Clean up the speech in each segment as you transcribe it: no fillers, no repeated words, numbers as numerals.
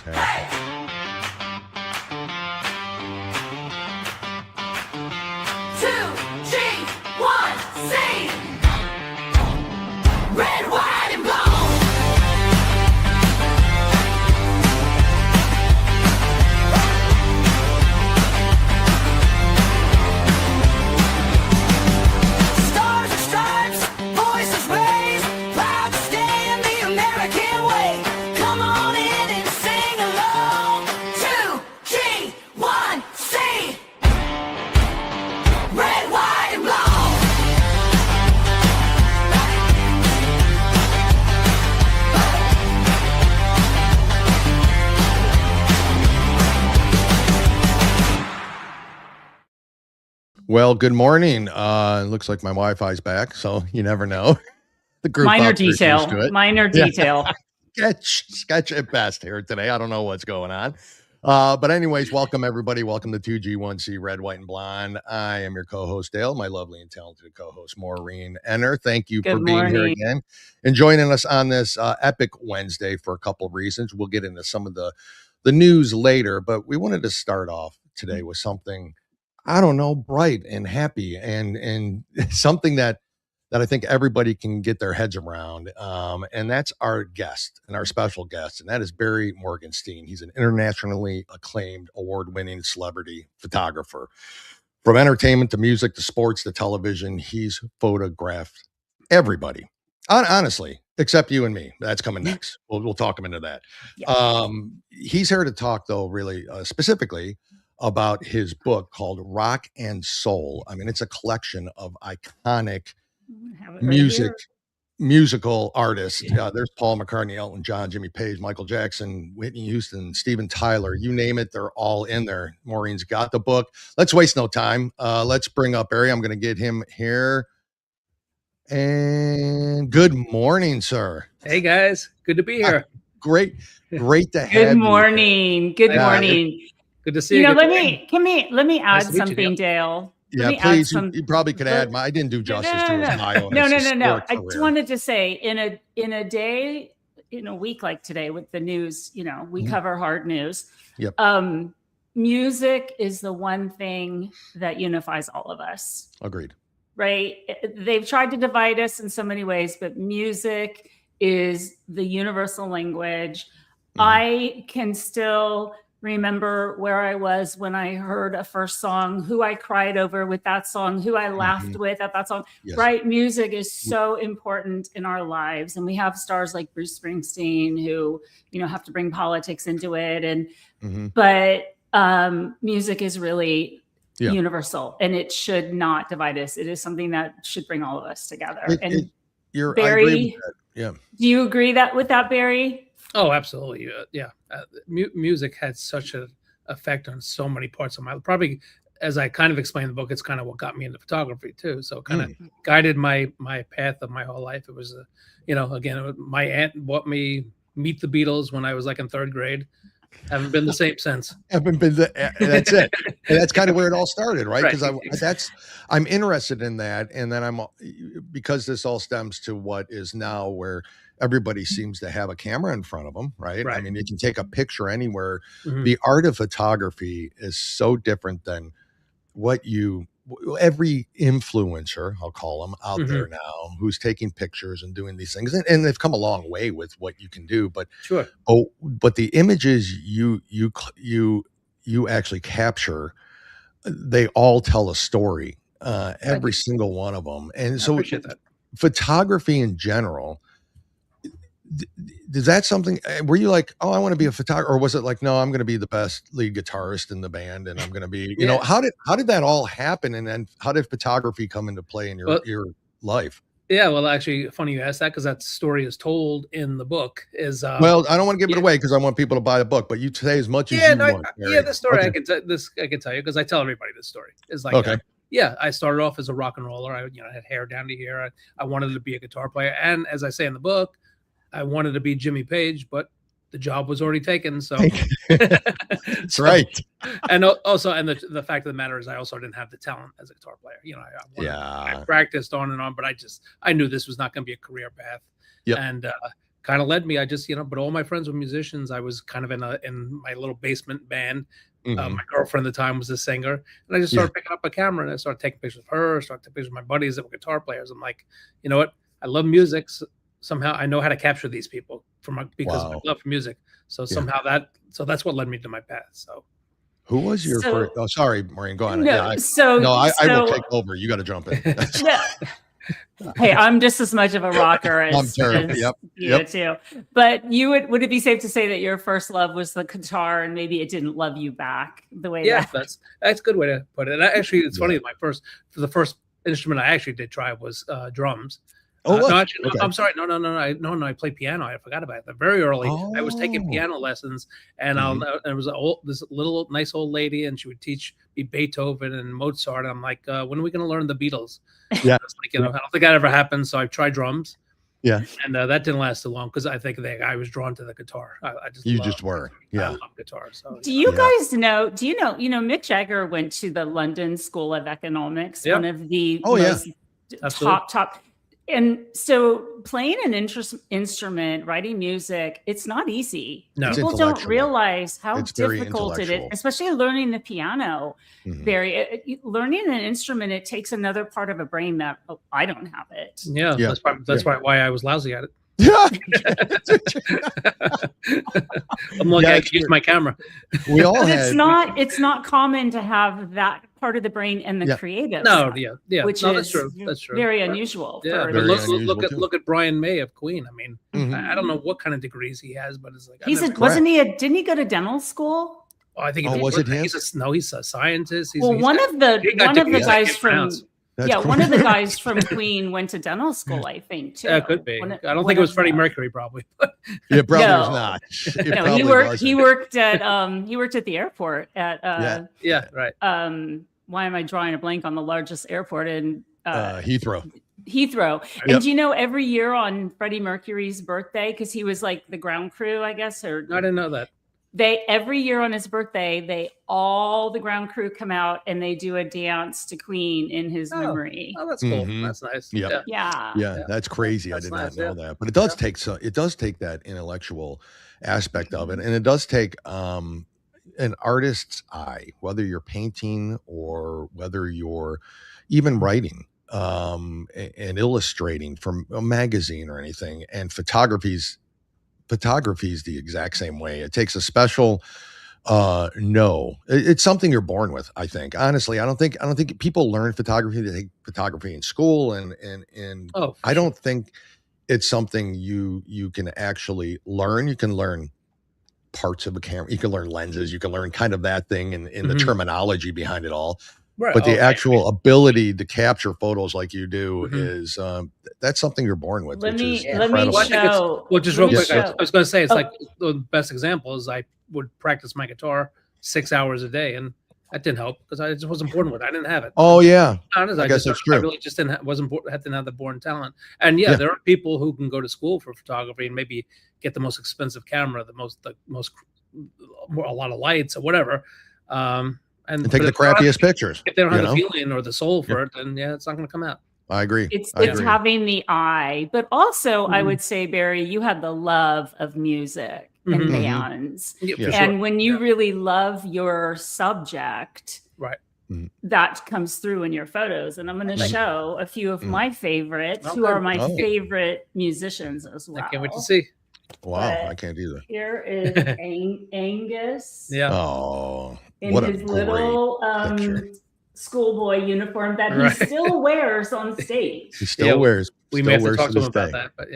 2G1C. Red, white, and blue. Stars and stripes, voices raised, proud to stay in the American way. Come on in and sing along. 2G1C. Red, white, and blue. Well, good morning. It looks like my Wi-Fi's back, so you never know. The group Minor up is used to it. Minor detail. Sketch at best here today. I don't know what's going on. But anyways, welcome everybody. Welcome to 2G1C Red, White, and Blonde. I am your co-host Dale, my lovely and talented co-host Maureen Ennor. Thank you for being here again and joining us on this epic Wednesday for a couple of reasons. We'll get into some of the news later, but we wanted to start off today with something, I don't know, bright and happy and something that I think everybody can get their heads around. And that's our guest and our special guest, and that is Barry Morgenstein. He's an internationally acclaimed, award-winning celebrity photographer. From entertainment to music to sports to television, he's photographed everybody. Honestly, except you and me. That's coming next. We'll talk him into that. Yeah. He's here to talk, though, really specifically about his book called Rock and Soul. I mean, it's a collection of iconic musical artists. There's Paul McCartney, Elton John, Jimmy Page, Michael Jackson, Whitney Houston, Steven Tyler, you name it, they're all in there. Maureen's got the book. Let's waste no time. Let's bring up Barry. I'm going to get him here. And good morning, sir. Hey guys, good to be here. Great to have you. Good morning. Good morning. Good to see you. Let me add something, Dale. Yeah, please. You probably could add. I didn't do justice to his bio. No. I just wanted to say, in a day, in a week like today with the news, we cover hard news. Yep. Music is the one thing that unifies all of us. Agreed. Right? They've tried to divide us in so many ways, but music is the universal language. I can still remember where I was when I heard a first song, who I cried over with that song, who I laughed with at that song. Yes. Right? Music is so important in our lives. And we have stars like Bruce Springsteen who, have to bring politics into it. But music is really universal, and it should not divide us. It is something that should bring all of us together. Barry, I agree with that. Yeah. Do you agree with that, Barry? Oh, absolutely. Music had such an effect on so many parts of my life. Probably, as I kind of explained in the book, it's kind of what got me into photography too. So kind of guided my path of my whole life. It was, my aunt bought me Meet the Beatles when I was like in third grade. Haven't been the same since. That's it. And that's kind of where it all started, right? Because I'm interested in that, and then because this all stems to what is now where everybody seems to have a camera in front of them, right? I mean, you can take a picture anywhere. The art of photography is so different than what every influencer, I'll call them, out there now, who's taking pictures and doing these things, and they've come a long way with what you can do. But sure. But the images you actually capture, they all tell a story. Every single one of them, and so photography in general. Is that something, were you like, oh, I want to be a photographer, or was it like, no, I'm going to be the best lead guitarist in the band, and I'm going to be, how did that all happen, and then how did photography come into play in your life? Yeah, well, actually, funny you asked that, because that story is told in the book. Well, I don't want to give it away because I want people to buy the book, but you say as much as you want. The story I can tell you, because I tell everybody this story. It's like, I started off as a rock and roller. I had hair down to here. I wanted to be a guitar player, and as I say in the book, I wanted to be Jimmy Page, but the job was already taken. So that's right. And also, and the fact of the matter is, I also didn't have the talent as a guitar player. I practiced on and on, but I knew this was not going to be a career path. Yep. And kind of led me. I just, but all my friends were musicians. I was kind of in my little basement band. My girlfriend at the time was a singer, and I just started picking up a camera and I started taking pictures of her, started taking pictures of my buddies that were guitar players. I'm like, you know what? I love music. So somehow I know how to capture these people because of my love for music. So somehow that's what led me to my path. So who was your first? Oh, sorry, Maureen, go on. No, I will take over. You got to jump in. Hey, I'm just as much of a rocker as you too. But would it be safe to say that your first love was the guitar, and maybe it didn't love you back the way? Yeah, that's a good way to put it. And actually, it's funny. The first instrument I actually did try was drums. Oh, no, actually, okay. I'm sorry. No. I played piano. I forgot about it. Very early, I was taking piano lessons, and there was this little nice old lady, and she would teach me Beethoven and Mozart. And I'm like, when are we going to learn the Beatles? Yeah, I don't think that ever happened. So I tried drums. Yeah, and that didn't last too long because I think I was drawn to the guitar. I just were. I love guitar. So do you guys know? Do you know? Mick Jagger went to the London School of Economics. Yeah. One of the most top. And so playing an instrument, writing music, it's not easy. No. People don't realize how difficult it is, especially learning the piano. Learning an instrument, it takes another part of a brain that I don't have it. Yeah. That's why I was lousy at it. Yeah. I'm lucky I could use my camera. We all it's not common to have that part of the brain and the creative side, which is that's true. Very unusual. Yeah, look at Brian May of Queen. I mean, I don't know what kind of degrees he has, but it's like didn't he go to dental school? Oh, I think was it him? He's a scientist. One of the guys from one of the guys from Queen went to dental school, I think, too. Yeah, it could be. I don't think it was Freddie Mercury, probably. It probably was not. He worked at the airport at right. Why am I drawing a blank on the largest airport in Heathrow? And do you know every year on Freddie Mercury's birthday, because he was like the ground crew, I guess, or I didn't know that. Every year on his birthday, all the ground crew come out and they do a dance to Queen in his memory. Oh, that's cool. That's nice. Yeah, that's crazy. I did not know that, but it does take that intellectual aspect of it, and it does take an artist's eye, whether you're painting or whether you're even writing and illustrating from a magazine or anything, and photography is the exact same way. It takes a special it's something you're born with, I think. Honestly, I don't think people learn photography. They take photography in school and I don't think it's something you can actually learn. You can learn parts of a camera, you can learn lenses, you can learn kind of that thing and the terminology behind it all. Right. But the actual ability to capture photos like you do is that's something you're born with. Let me show. Well, just real quick, I was going to say it's like the best example is I would practice my guitar 6 hours a day, and that didn't help because I just wasn't born with it. I didn't have it. Oh yeah, I guess that's true. I really just didn't have the born talent. And there are people who can go to school for photography and maybe get the most expensive camera, a lot of lights or whatever. And take the crappiest pictures. If they don't have the feeling or the soul for it, then it's not going to come out. I agree. It's having the eye, but also I would say, Barry, you have the love of music and bands, and when you really love your subject, right, that comes through in your photos. And I'm going to show a few of my favorites, who are my favorite musicians as well. I can't wait to see. Wow, I can't either. Here is Angus. Yeah. Oh, in his little schoolboy uniform that he still wears on stage. He still wears. We may have to talk to him about that, but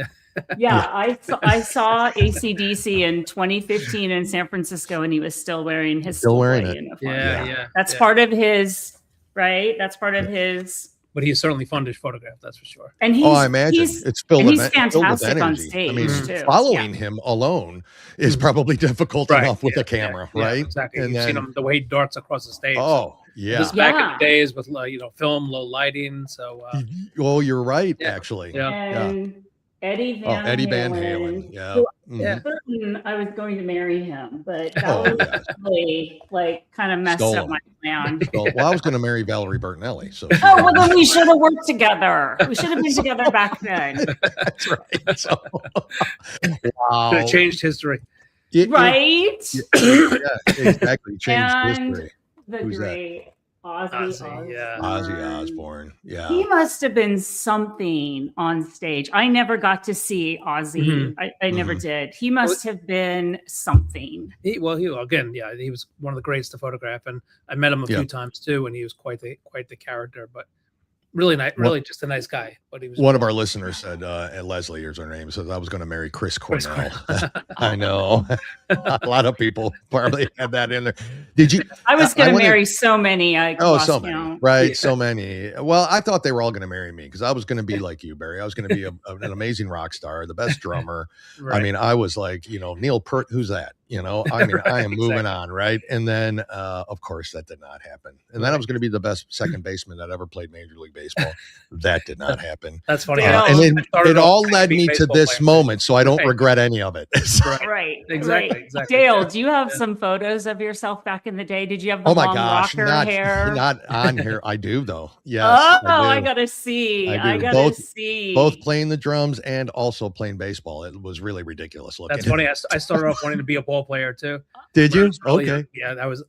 I saw AC/DC in 2015 in San Francisco, and he was still wearing his schoolboy uniform. Yeah. That's part of his, right? That's part of his. But he's certainly fun to photograph, that's for sure. And I imagine it's filled with fantastic on stage. I mean, following him alone is probably difficult enough with a camera, right? Yeah, exactly. You've seen him the way he darts across the stage. Oh, yeah. This back in the days with film, low lighting. So, you're right, actually. And Eddie Van Halen. Yeah. Yeah. certain I was going to marry him, but that Oh, was yes. really like kind of messed Stolen. up my plan. So, well, I was going to marry Valerie Bertinelli. So Oh, well, then we should have worked together. We should have been together back then. that's right. So, Could wow. have changed history. Right? Yeah, exactly. Changed And history. the Who's that? great Ozzy Ozzy, yeah. Ozzy Osbourne. Yeah. He must have been something on stage. I never got to see Ozzy. I never did. He must have been something. He again, yeah, he was one of the greats to photograph, and I met him a few times too, and he was quite the character, but really nice, really just a nice guy. But he was one of our listeners said, Leslie is her name, says I was going to marry Chris Cornell. I know. A lot of people probably had that in there. Did you? I was going to marry so many. So many, right? Yeah. So many. Well, I thought they were all going to marry me because I was going to be like you, Barry. I was going to be an amazing rock star, the best drummer. Right. I mean, I was like, Neil Peart, who's that? I mean, I am moving on, right? And then, of course, that did not happen. And then I was going to be the best second baseman that ever played Major League Baseball. That did not happen. That's funny. And it all led me to this moment, so I don't regret any of it. Right. Exactly. Dale, do you have some photos of yourself back in the day? Did you have the long rocker hair? Not on here. I do, though. Yes. I got to see. I got to see. Both playing the drums and also playing baseball. It was really ridiculous looking. That's funny. I started off wanting to be a ball player too. Did you? Okay. Yeah, I was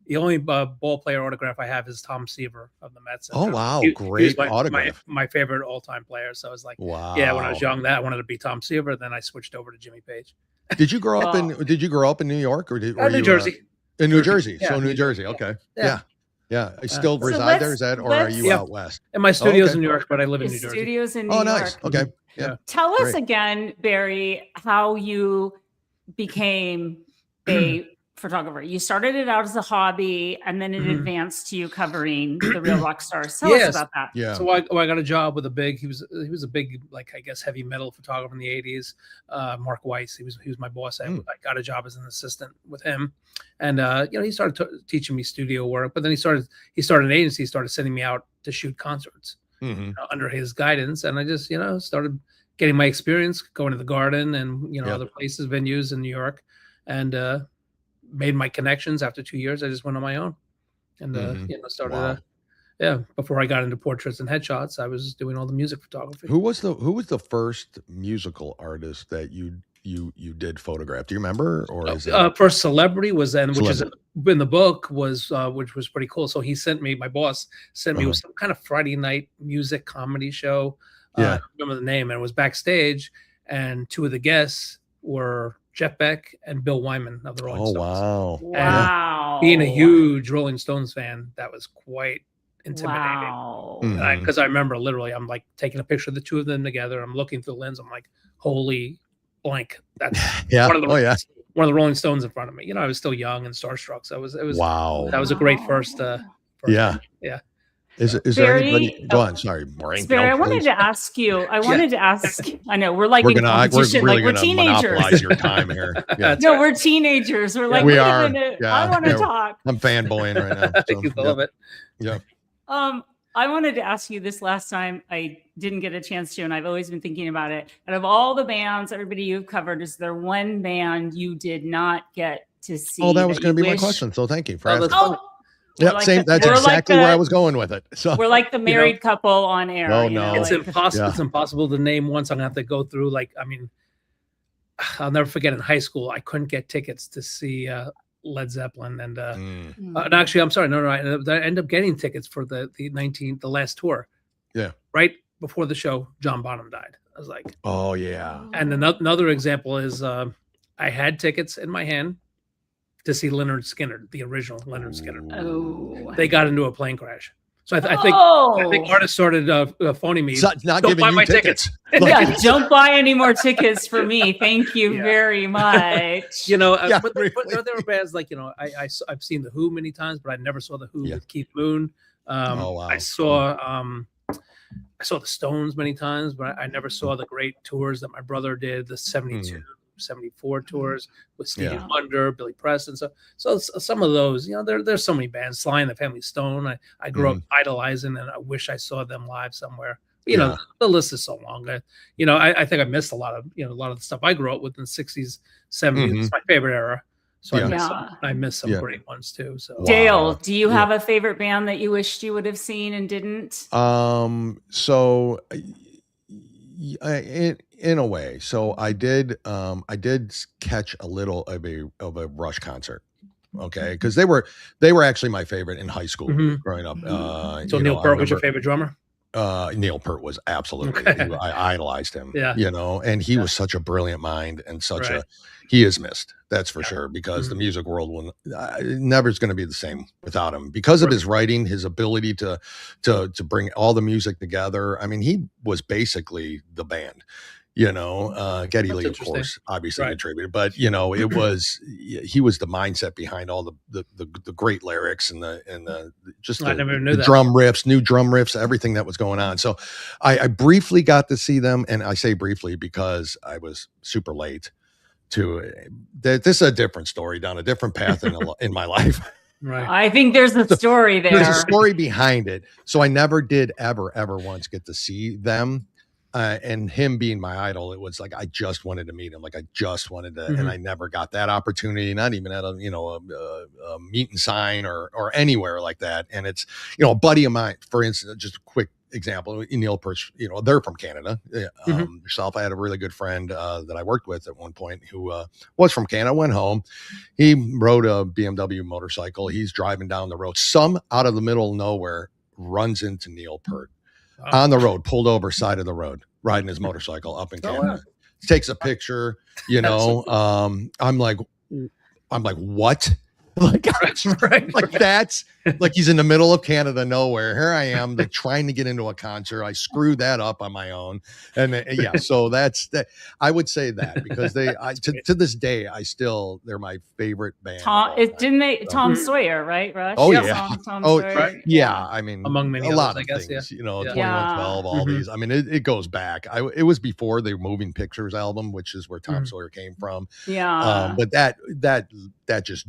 the only ball player autograph I have is Tom Seaver of the Mets. Oh wow, great autograph. My favorite all-time player. So I was like, wow. Yeah, when I was young, I wanted to be Tom Seaver. Then I switched over to Jimmy Page. Did you grow up in New York or New Jersey? In New Jersey. Yeah, so New Jersey. Okay. Yeah. I still So reside there. Is that, or are you out west? And my studio's in New York, but I live in New Jersey. Studios in New York. Oh, nice. Okay. Yeah. Tell us again, Barry, how you became a photographer. You started it out as a hobby, and then it advanced to you covering the real rock stars. Tell us about that. Yeah. So I got a job with he was a big, like, I guess, heavy metal photographer in the 80s. Mark Weiss. He was my boss. I got a job as an assistant with him, and he started teaching me studio work. But then he started an agency. He started sending me out to shoot concerts under his guidance, and I just started getting my experience going to the Garden and other places, venues in New York, and made my connections. After 2 years, I just went on my own and started. Before I got into portraits and headshots, I was doing all the music photography. Who was the first musical artist that you did photograph? Do you remember? Or is it first celebrity was which is in the book was which was pretty cool. So my boss sent me with some kind of Friday night music comedy show. I don't remember the name, and it was backstage, and two of the guests were Jeff Beck and Bill Wyman of the Rolling Stones. Wow. Being a huge Rolling Stones fan, that was quite intimidating. Wow. Because I remember literally, I'm like taking a picture of the two of them together. I'm looking through the lens. I'm like, holy blank. That's one of the Rolling Stones in front of me. I was still young and starstruck. So it was wow. That was a great first. Yeah. Is there anybody? Go on. Sorry, Maureen. Barry, I wanted to ask you. I know we're like in competition. We're really we're teenagers. Monopolize your time here. Yeah. No, we're teenagers. We're like, we wait are. a minute. Yeah. I want to talk. I'm fanboying right now. So, I love it. Yeah. I wanted to ask you this last time. I didn't get a chance to, and I've always been thinking about it. Out of all the bands, everybody you've covered, is there one band you did not get to see? Oh, that was going to be my question. So thank you for asking. Yeah, like same. That's exactly where I was going with it. So we're like the married couple on air. Oh no, it's impossible. It's impossible to name one. So I'm gonna have to go through. I'll never forget in high school, I couldn't get tickets to see Led Zeppelin, and actually, I'm sorry, no, I ended up getting tickets for the last tour. Yeah, right before the show, John Bonham died. I was like, oh yeah. And another example is I had tickets in my hand to see Leonard Skinner, the original Leonard Skinner. Oh, they got into a plane crash. So I think artists started phoning me. Not don't giving buy you my tickets. Don't buy any more tickets for me. Thank you very much. But there were bands like I've seen the Who many times, but I never saw the Who with Keith Moon. Wow. I saw the Stones many times, but I never saw the great tours that my brother did, the 72. 74 tours with Stevie Wonder, Billy Preston. So some of those, there's so many bands. Sly and the Family Stone. I grew up idolizing, and I wish I saw them live somewhere You know, the list is so long. I think I missed a lot of the stuff I grew up with in the 60s, 70s. It's my favorite era. So I missed some great ones too. So Dale, do you have a favorite band that you wished you would have seen and didn't? So in a way, so I did catch a little of a Rush concert. Okay, because they were actually my favorite in high school growing up. So Neil Peart was your favorite drummer? Neil Peart was absolutely. I idolized him. Yeah, and he was such a brilliant mind and such he is missed. That's for sure, because the music world will never is going to be the same without him, because of his writing, his ability to bring all the music together. I mean, he was basically the band. Geddy Lee, of course, obviously contributed, but he was the mindset behind all the great lyrics and the new drum riffs, everything that was going on. So I briefly got to see them, and I say briefly because I was super late to this is a different story down a different path in my life. Right. I think there's a story there. There's a story behind it. So I never did ever once get to see them. And him being my idol, it was like I just wanted to meet him. Like I just wanted to, and I never got that opportunity. Not even at a meet and sign or anywhere like that. And it's a buddy of mine, for instance, just a quick example. Neil Peart, they're from Canada. Yourself, I had a really good friend that I worked with at one point who was from Canada. Went home, he rode a BMW motorcycle. He's driving down the road. Some out of the middle of nowhere runs into Neil Peart. On the road, pulled over side of the road, riding his motorcycle up in Canada. Takes a picture, I'm like, what? Like, that's like he's in the middle of Canada, nowhere. Here I am, trying to get into a concert. I screwed that up on my own, and so that's that. I would say that because to this day, they're my favorite band. Tom Sawyer, right? Rush? Oh yeah. Tom Sawyer. Right. Yeah. I mean, among many a others, lot I of guess, things. 2112, all these. I mean, it goes back. It was before the Moving Pictures album, which is where Tom Sawyer came from. Yeah. But that just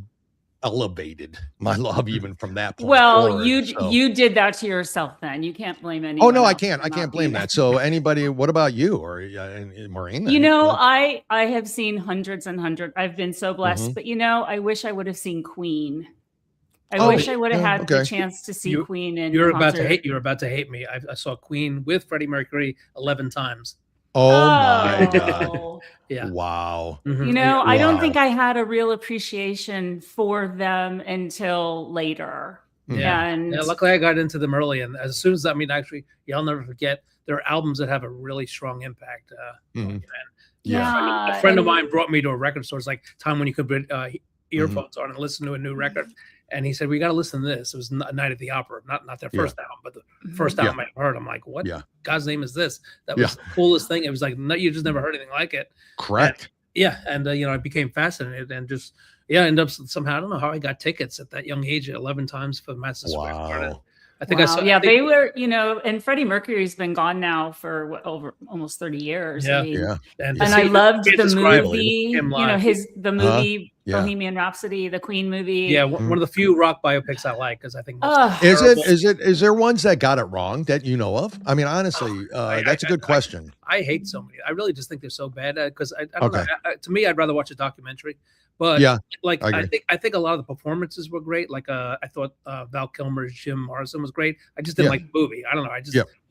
elevated my love even from that point forward, you did that to yourself then. You can't blame anyone. Oh no, I can't blame that. So anybody, what about you or Maureen? I have seen hundreds and hundreds. I've been so blessed, but I wish I would have seen Queen. I wish I would have had the chance to see Queen in You're about to hate me. I saw Queen with Freddie Mercury 11 times. Oh my God. Yeah. Wow. I don't think I had a real appreciation for them until later. Yeah. And luckily I got into them early. And as soon as, actually, I'll never forget, there are albums that have a really strong impact. A friend of mine brought me to a record store. It's like time when you could put earphones on and listen to a new record. And he said, we got to listen to this. It was Night at the Opera, not their first album, but the first album I heard. I'm like, what God's name is this? That was the coolest thing. It was like, no, you just never heard anything like it. Correct. And I became fascinated and just, ended up somehow, I don't know how I got tickets at that young age, 11 times for the Madison Square Garden. I think I saw. Yeah, they were, and Freddie Mercury's been gone now for over almost 30 years. Yeah, And I loved the movie. The movie Bohemian Rhapsody, the Queen movie. Yeah, one of the few rock biopics I like because I think. Is there ones that got it wrong that you know of? I mean, honestly, that's a good question. I hate so many. I really just think they're so bad because I don't know. To me, I'd rather watch a documentary. But I think a lot of the performances were great. Like I thought Val Kilmer's Jim Morrison was great. I just didn't like the movie. I don't know. I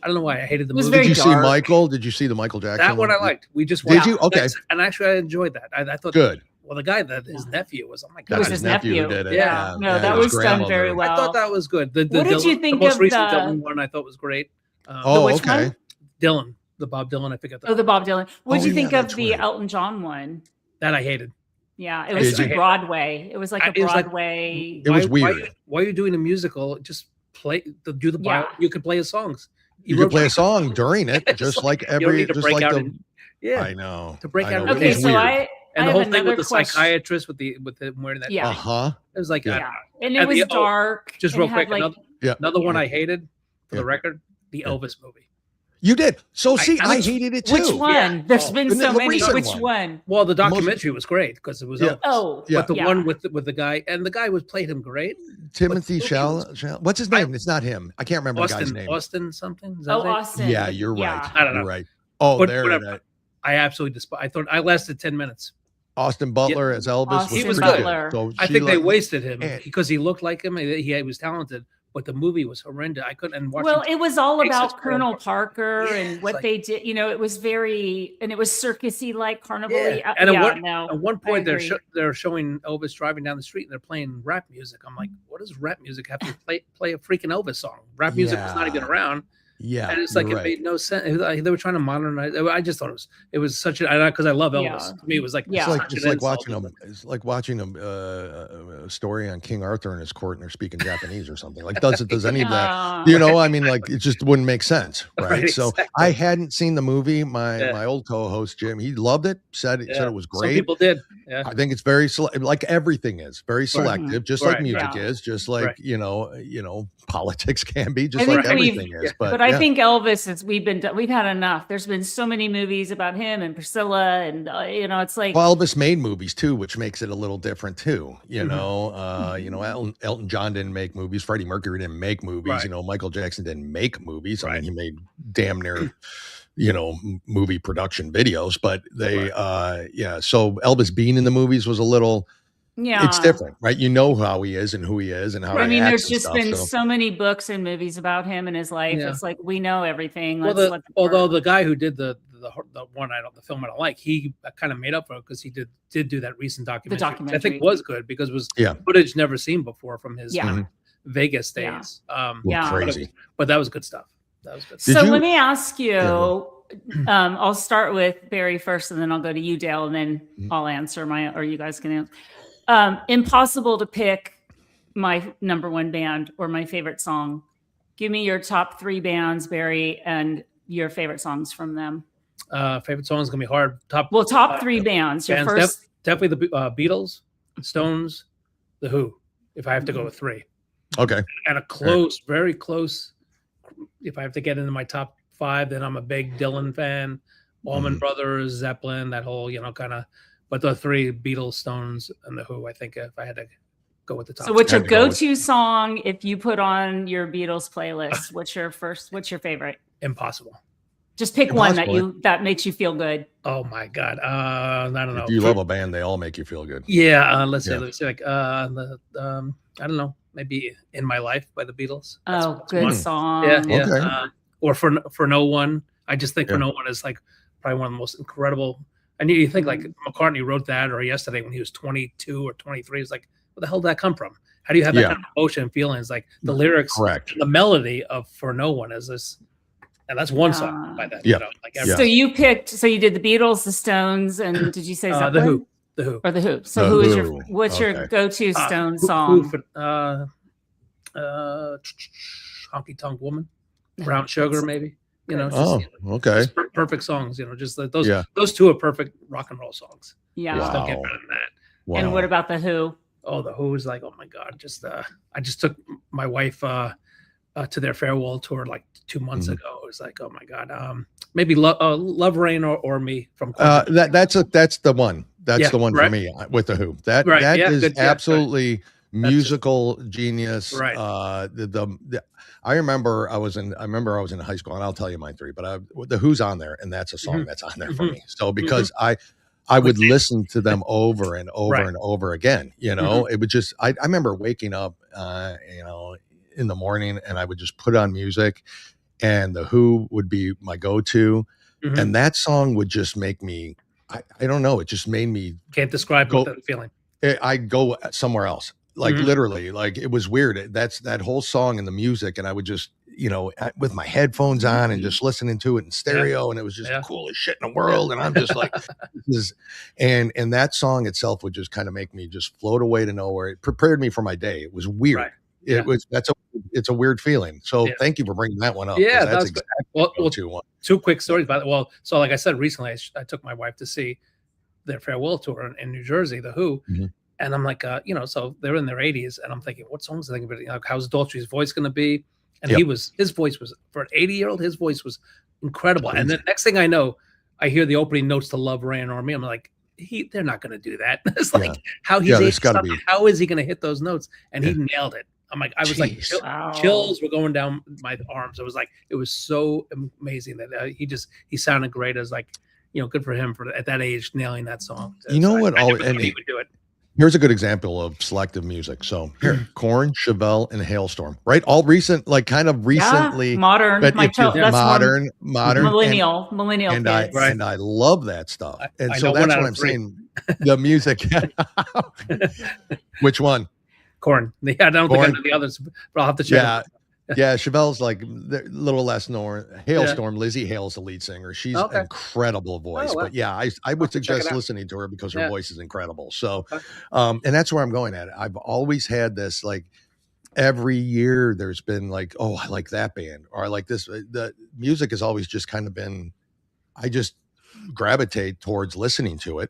don't know why I hated the movie. Did you see Michael? Did you see the Michael Jackson? That one I liked. We just did you? Okay. And actually I enjoyed that. I thought good. Well, the guy that his nephew was, oh my God, it was his nephew who did it. Yeah. No, that was done very well. I thought that was good. What did you think the most of recent Dylan one? I thought was great. Which one? Dylan, the Bob Dylan. I forget that. Oh, the Bob Dylan. What did you think of the Elton John one? That I hated. Yeah, it was too Broadway. It was like a Broadway. It was weird. Why are you doing a musical? Just do the bio. You could play his songs. You could play a song during it, just like every. I know. To break out. Okay, so and the whole thing with the psychiatrist with him wearing that. Yeah. It was like. Yeah. And it was dark. Just real quick, another one I hated for the record, the Elvis movie. You did. So see, I which- hated it too. Which one? Yeah. There's Oh. been The so many. recent Which one. one? Well, the documentary was great because it was Yeah. Elvis. Oh, Yeah. But the one with the guy, and the guy was played him great. Timothy But Chalamet. What's his name? It's not him. I can't remember the guy's name. Austin something. Is that his name? Austin. Yeah, you're right. I don't know. You're right. Oh, But there. whatever. I absolutely despise. I thought I lasted 10 minutes. Austin Butler as Elvis Austin was was pretty Butler. good. So I she think they liked- wasted him and- because he looked like him. He was talented, but the movie was horrendous. I couldn't. And watching Well, it was all takes us about Colonel Parker Yeah, and it's what like- they did. You know, it was very, and it was circusy, like carnival-y. Yeah. And no, at one I point, agree. they're showing Elvis driving down the street and they're playing rap music. I'm like, what does rap music have to play a freaking Elvis song? Rap music was not even around. Yeah, And it's like you're it made no sense. It was like they were trying to modernize. I just thought it was such a because I love Elvis. Yeah. To me, it was like Yeah. It's like watching a story on King Arthur and his court, and they're speaking Japanese or something. Like, does any of that? You know, I mean, like, it just wouldn't make sense, right? Right, So exactly. I hadn't seen the movie. My Yeah. old co-host Jim, he loved it. Said it was Some great. people did. Yeah. I think it's very like everything is very selective, just like Right. music Yeah. is, just like Right. you know, politics can be, just I think like everything is. But I think Elvis is. We've had enough. There's been so many movies about him and Priscilla, and it's like. Well, Elvis made movies too, which makes it a little different too. Mm-hmm. Elton John didn't make movies. Freddie Mercury didn't make movies. Right. You know, Michael Jackson didn't make movies. I Right. mean, he made damn near, movie production videos. But they, So Elvis being in the movies was a little. Yeah, It's different, right? You know how he is and who he is and how. I he mean, acts there's and just stuff, been so. so many books and movies about him and his life. Yeah. It's like we know everything. Well, although the guy who did the film I don't like, he kind of made up for it because he did do that recent documentary, which I think was good because it was footage never seen before from his Vegas days. Crazy. But that was good stuff. Did So you- let me ask you. Yeah, I'll start with Barry first, and then I'll go to you, Dale, and then Mm-hmm. I'll answer or you guys can answer. Impossible to pick my number one band or my favorite song. Give me your top three bands, Barry, and your favorite songs from them. Favorite song is gonna be hard. Top Three bands. Your bands, first. definitely the Beatles, Stones, The Who. If I have to go with three, Okay. and very close. If I have to get into my top five, then I'm a big Dylan fan. Allman Brothers, Zeppelin, that whole kind of. But the three, Beatles, Stones, and The Who, I think if I had to go with the top. So what's your Had to go with- go-to song if you put on your Beatles playlist? What's your favorite? Impossible. Just pick one Impossible. that makes you feel good. Oh my God. I don't know. If you love a band, they all make you feel good. Yeah. Let's Yeah. see. Like I don't know. Maybe In My Life by the Beatles. That's Good one. song. Yeah. Okay. Or for No One. I just think For No One is like probably one of the most incredible. And you think like McCartney wrote that, or Yesterday when he was 22 or 23. It's like, where the hell did that come from? How do you have that kind of emotion and feelings? Like the lyrics, Correct. the melody of For No One is this, and that's one song by that. Yeah. So you did the Beatles, the Stones, and did you say The Zeppelin? Who. The Who. Or the Who. So The who is Who. what's your Okay. go-to Stone Who song? for, Honky Tonk Woman, Brown Sugar, maybe. Oh, okay. just perfect songs. Just like those. Yeah. Those two are perfect rock and roll songs. Yeah. Just don't get Wow. better than that. Wow. And what about the Who? Oh, the Who is like, oh my God! I just took my wife to their farewell tour like 2 months ago. It was like, oh my God, maybe Love Rain or Me from. That's the one. That's Yeah, the one for right. me with the Who. That Right, yeah, is good, yeah, absolutely musical genius. Right. I remember I was in high school, and I'll tell you my three. But the Who's on there, and that's a song that's on there for me. So because I would listen to them over and over and over again. It would just I remember waking up, in the morning, and I would just put on music, and the Who would be my go-to, and that song would just make me. I don't know. It just made me. Can't describe that feeling. I'd go somewhere else. Like literally, like it was weird. That's that whole song and the music, and I would just, with my headphones on and just listening to it in stereo, and it was just the coolest shit in the world. And I'm just like, and that song itself would just kind of make me just float away to nowhere. It prepared me for my day. It was weird. Right. It's a weird feeling. So thank you for bringing that one up. Yeah, 'cause that's good. exactly Well, one. two quick stories about it. Well, so like I said recently, I took my wife to see their farewell tour in New Jersey, the Who. And I'm like, so they're in their 80s, and I'm thinking, what songs are they going to be? How's Daltrey's voice going to be? And his voice was for an 80-year-old, his voice was incredible. And the next thing I know, I hear the opening notes to Love, Rain, or Me. I'm like, they're not going to do that. It's like how he's how is he going to hit those notes? And he nailed it. I'm like, I was like, chills were going down my arms. It was so amazing that he sounded great as like, good for him for at that age nailing that song. You know what? I never thought he would do it. Here's a good example of selective music. So here, Korn, Chevelle, and Hailstorm, right? All recent, like kind of recently modern, but modern, millennial, and kids. And I love that stuff. And so that's what I'm saying. The music. Which one? Korn. Yeah, I don't think I know the others, but I'll have to check. Yeah, Chevelle's like a little less known. Hailstorm, Lizzie Hale's the lead singer. She's an incredible voice. But yeah, I would suggest listening to her because her voice is incredible. So, and that's where I'm going at. I've always had this, like, every year there's been like, oh, I like that band, or I like this. The music has always just kind of been, I just gravitate towards listening to it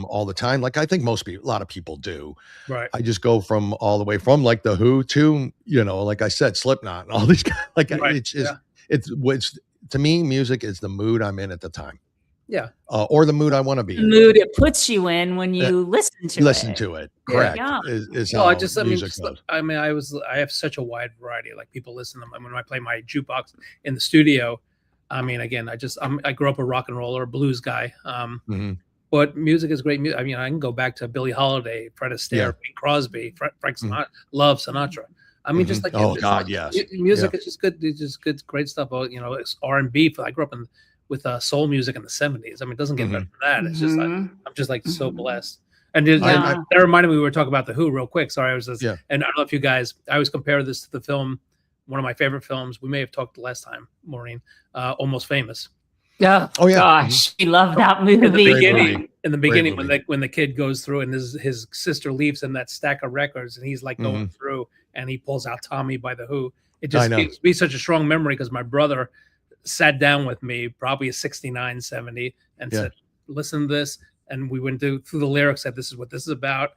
all the time, like I think a lot of people do. Right. I just go from all the way from like the Who to like I said, Slipknot and all these guys. Like it's to me, music is the mood I'm in at the time. Yeah. Or the mood I want to be in. The mood it puts you in when you listen to it. Correct. Yeah. Is how music goes. I have such a wide variety. Like people listen to them when I play my jukebox in the studio. I mean, again, I grew up a rock and roller, blues guy. But music is great. I mean, I can go back to Billie Holiday, Fred Astaire, Bing Crosby, Frank Sinatra, love Sinatra. I mean, just like music is just good. It's just good, great stuff. It's R&B. I grew up with soul music in the 70s. I mean, it doesn't get better than that. It's just like I'm just like so blessed. And that reminded me, we were talking about the Who real quick. Sorry, and I don't know if you guys. I always compare this to the film. One of my favorite films. We may have talked last time, Maureen. Almost Famous. Yeah. Oh yeah. Gosh, we love that movie. In the beginning, when the kid goes through and his sister leaves in that stack of records, and he's like going through, and he pulls out Tommy by the Who. It just gives me such a strong memory because my brother sat down with me, probably a 69, 70, and said, "Listen to this." And we went through the lyrics. Said, "This is what this is about."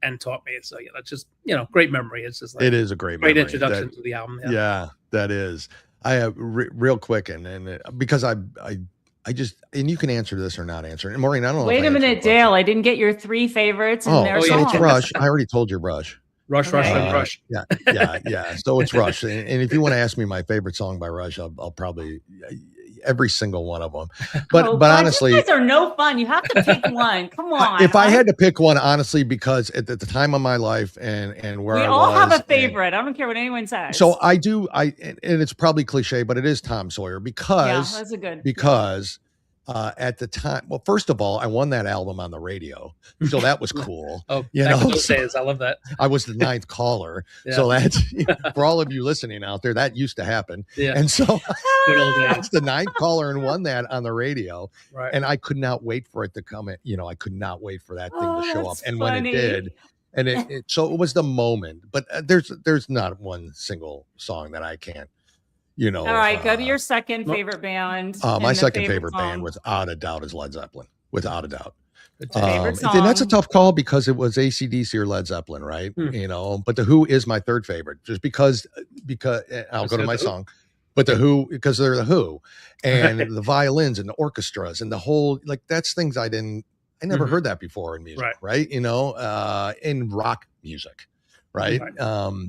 And taught me. So that's just great memory. It's just like it is a great introduction to the album. Yeah, that is. I have real quick and because I just, and you can answer this or not answer. And Maureen, I don't know. Wait a minute, Dale. I didn't get your 3 favorites in there. So it's Rush. I already told you Rush. Rush. Yeah. So it's Rush. And if you want to ask me my favorite song by Rush, I'll probably every single one of them. But honestly, you guys are no fun. You have to pick one. Come on. If I had to pick one, honestly, because at the time of my life and where we I all was, have a favorite. I don't care what anyone says. So I do. And it's probably cliche, but it is Tom Sawyer because that's a good at the time, well, first of all, I won that album on the radio, so that was cool. Days, I love that. I was the 9th caller, so that's for all of you listening out there. That used to happen, and so I was the 9th caller and won that on the radio, and I could not wait for it to come in. I could not wait for that thing to show up, and when it did, and so it was the moment. But there's not one single song that I can't. All right, go to your second favorite band. My second favorite band, without a doubt, is Led Zeppelin. Without a doubt. Favorite song. And that's a tough call because it was AC/DC or Led Zeppelin, right? But the Who is my third favorite, just because I'll go to my song. But the Who, because they're the Who, and the violins and the orchestras and the whole, like, that's things I never heard that before in music, right? In rock music, right?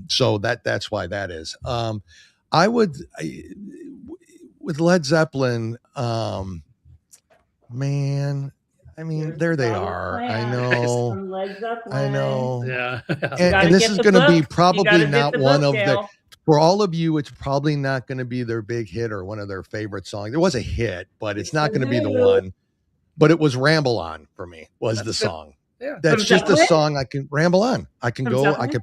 So that's why that is. With Led Zeppelin, man, I mean, there they are. I know. Yeah. And this is going to be probably not one of the, for all of you, it's probably not going to be their big hit or one of their favorite songs. It was a hit, but it's not going to be the one. But it was Ramble On for me, was the song. Yeah. That's just a song I can ramble on. I can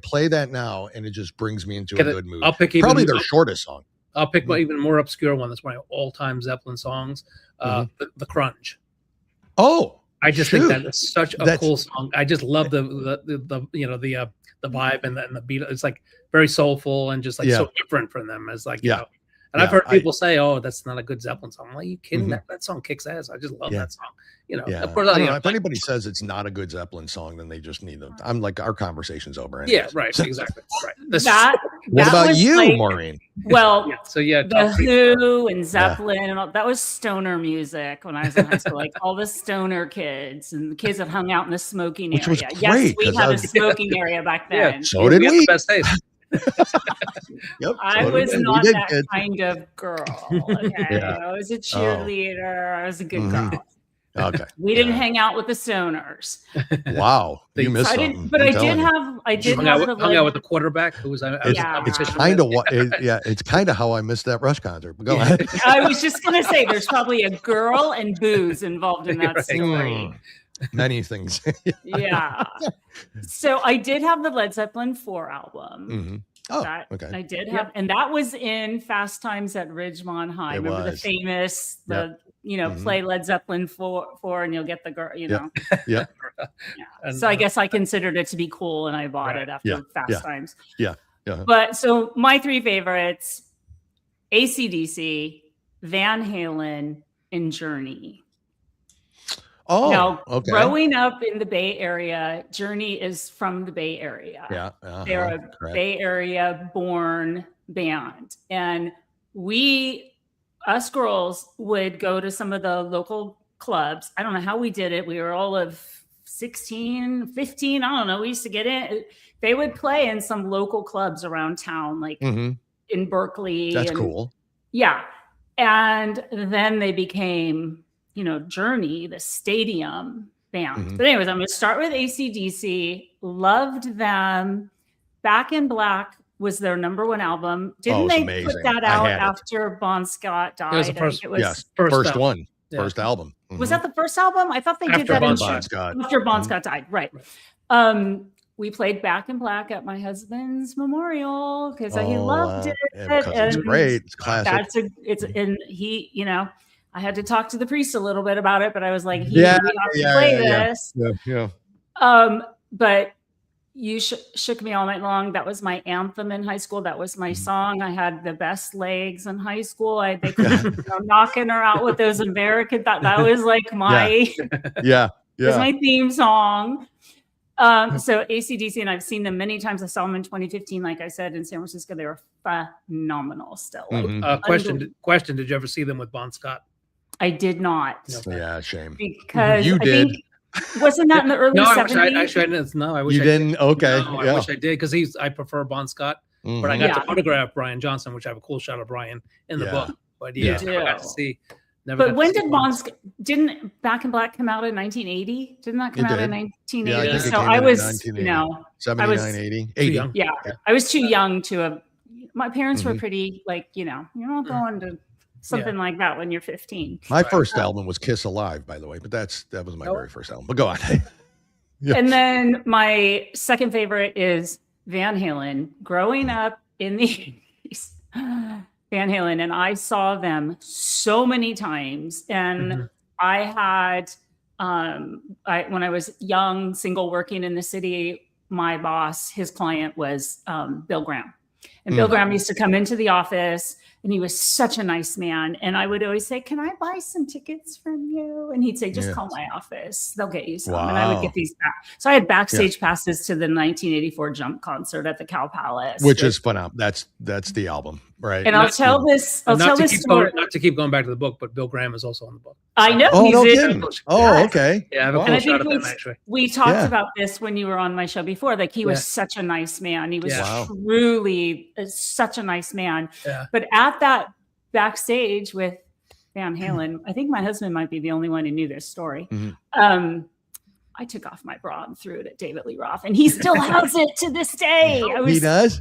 play that now, and it just brings me into a good mood. I'll pick probably their shortest song. I'll pick my even more obscure one. That's one of my all-time Zeppelin songs, the Crunch. Oh, I just think that is such a cool song. I just love the vibe and the beat. It's like very soulful and just like so different from them as like and And I've heard people say, "Oh, that's not a good Zeppelin song." I'm like, you kidding? That song kicks ass. I just love that song. You know, of course, I don't know. If anybody says it's not a good Zeppelin song, then they just need them. I'm like, our conversation's over. Anyways. Yeah, right. Exactly. Right. What about you, Maureen? Well, the Who and Zeppelin and all that was stoner music when I was in high school. Like all the stoner kids and the kids that hung out in the smoking area. Was great, yes, we had a smoking area back then. Yeah, so did we. Best taste. I was not that kind of girl. Okay, I was a cheerleader. I was a good girl. Okay, we didn't hang out with the stoners. Wow, you missed something. But I did hung out with the quarterback who was. It's kind of it's kind of how I missed that Rush concert. But go ahead. I was just gonna say, there's probably a girl and booze involved in that story. Many things. Yeah. So I did have the Led Zeppelin 4 album. Oh, okay. I did have, and that was in Fast Times at Ridgemont High. Remember the famous, play Led Zeppelin 4 and you'll get the girl, Yeah. So I guess I considered it to be cool and I bought it after Fast Times. Yeah. But so my three favorites, AC/DC, Van Halen, and Journey. Oh, now, growing up in the Bay Area, Journey is from the Bay Area. Yeah. They're a Bay Area born band. And us girls would go to some of the local clubs. I don't know how we did it. We were all of 16, 15. I don't know. We used to get in. They would play in some local clubs around town, like in Berkeley. That's cool. Yeah. And then they became, Journey, the stadium band. But anyways, I'm going to start with AC/DC. Loved them. Back in Black was their number one album. Didn't they put that out after Bon Scott died? It was the first, first one. Yeah. First album. Was that the first album? I thought they did that after Bon Scott died. Right. We played Back in Black at my husband's memorial because he loved it. It's great. It's classic. I had to talk to the priest a little bit about it, but I was like, we have to play this. Yeah. But You Shook Me All Night Long. That was my anthem in high school. That was my song. I had the best legs in high school. They could knocking her out with those American. That was like my was my theme song. So AC/DC, and I've seen them many times. I saw them in 2015, like I said, in San Francisco. They were phenomenal still. Question: did you ever see them with Bon Scott? I did not. Yeah, shame. Because you did. Wasn't that in the early 70s? Actually, I didn't. No, I wish you didn't. Did. Okay, no, I wish I did because I prefer Bon Scott. But I got to photograph Brian Johnson, which I have a cool shot of Brian in the book. But I got to see. But when didn't Back in Black come out in 1980? Didn't that come out in 1980? Yeah, so I was, 79, 80. Too young. Yeah, I was too young to have. My parents were pretty you're not going to something like that when you're 15. My first album was Kiss Alive, by the way, but that was my very first album. But go on. And then my second favorite is Van Halen. Growing up in the 80s, Van Halen, and I saw them so many times. And I had, when I was young, single, working in the city, my boss, his client was Bill Graham. And Bill Graham used to come into the office, and he was such a nice man. And I would always say, "Can I buy some tickets from you?" And he'd say, "Just call my office. They'll get you some." Wow. And I would get these back. So I had backstage passes to the 1984 Jump concert at the Cow Palace, which is fun. That's the album, right? And I'll tell this story. Not to keep going back to the book, but Bill Graham is also on the book. I know. Okay. Yeah, I have a cool shot of him, actually. We talked about this when you were on my show before. Like, he was such a nice man. He was truly such a nice man. Yeah. But at that backstage with Van Halen, I think my husband might be the only one who knew this story. I took off my bra and threw it at David Lee Roth, and he still has it to this day. He does?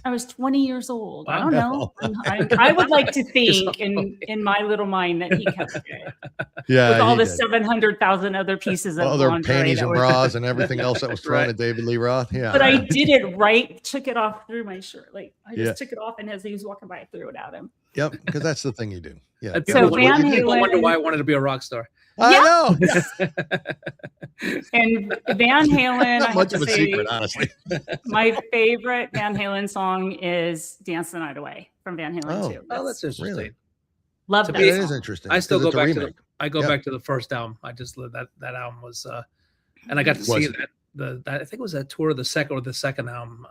I was 20 years old. I don't know. I would like to think in my little mind that he kept it. Yeah. With all the 700,000 other pieces of other panties and bras and everything else that was thrown at David Lee Roth. Yeah. But I did it right. Took it off through my shirt. Like, I just took it off, and as he was walking by, I threw it at him. Yep. Because that's the thing you do. Yeah. So Van Halen. People wonder why I wanted to be a rock star. I know. And Van Halen, not much of a secret, honestly. My favorite Van Halen song is "Dance the Night Away." from Van Halen too. Oh, that's interesting. Really? Love To that me, It song. is interesting. I still 'cause go it's a back to remake. I go Yeah. back to the first album. I just that album was and I got to Was see it? that I think it was that tour of the second album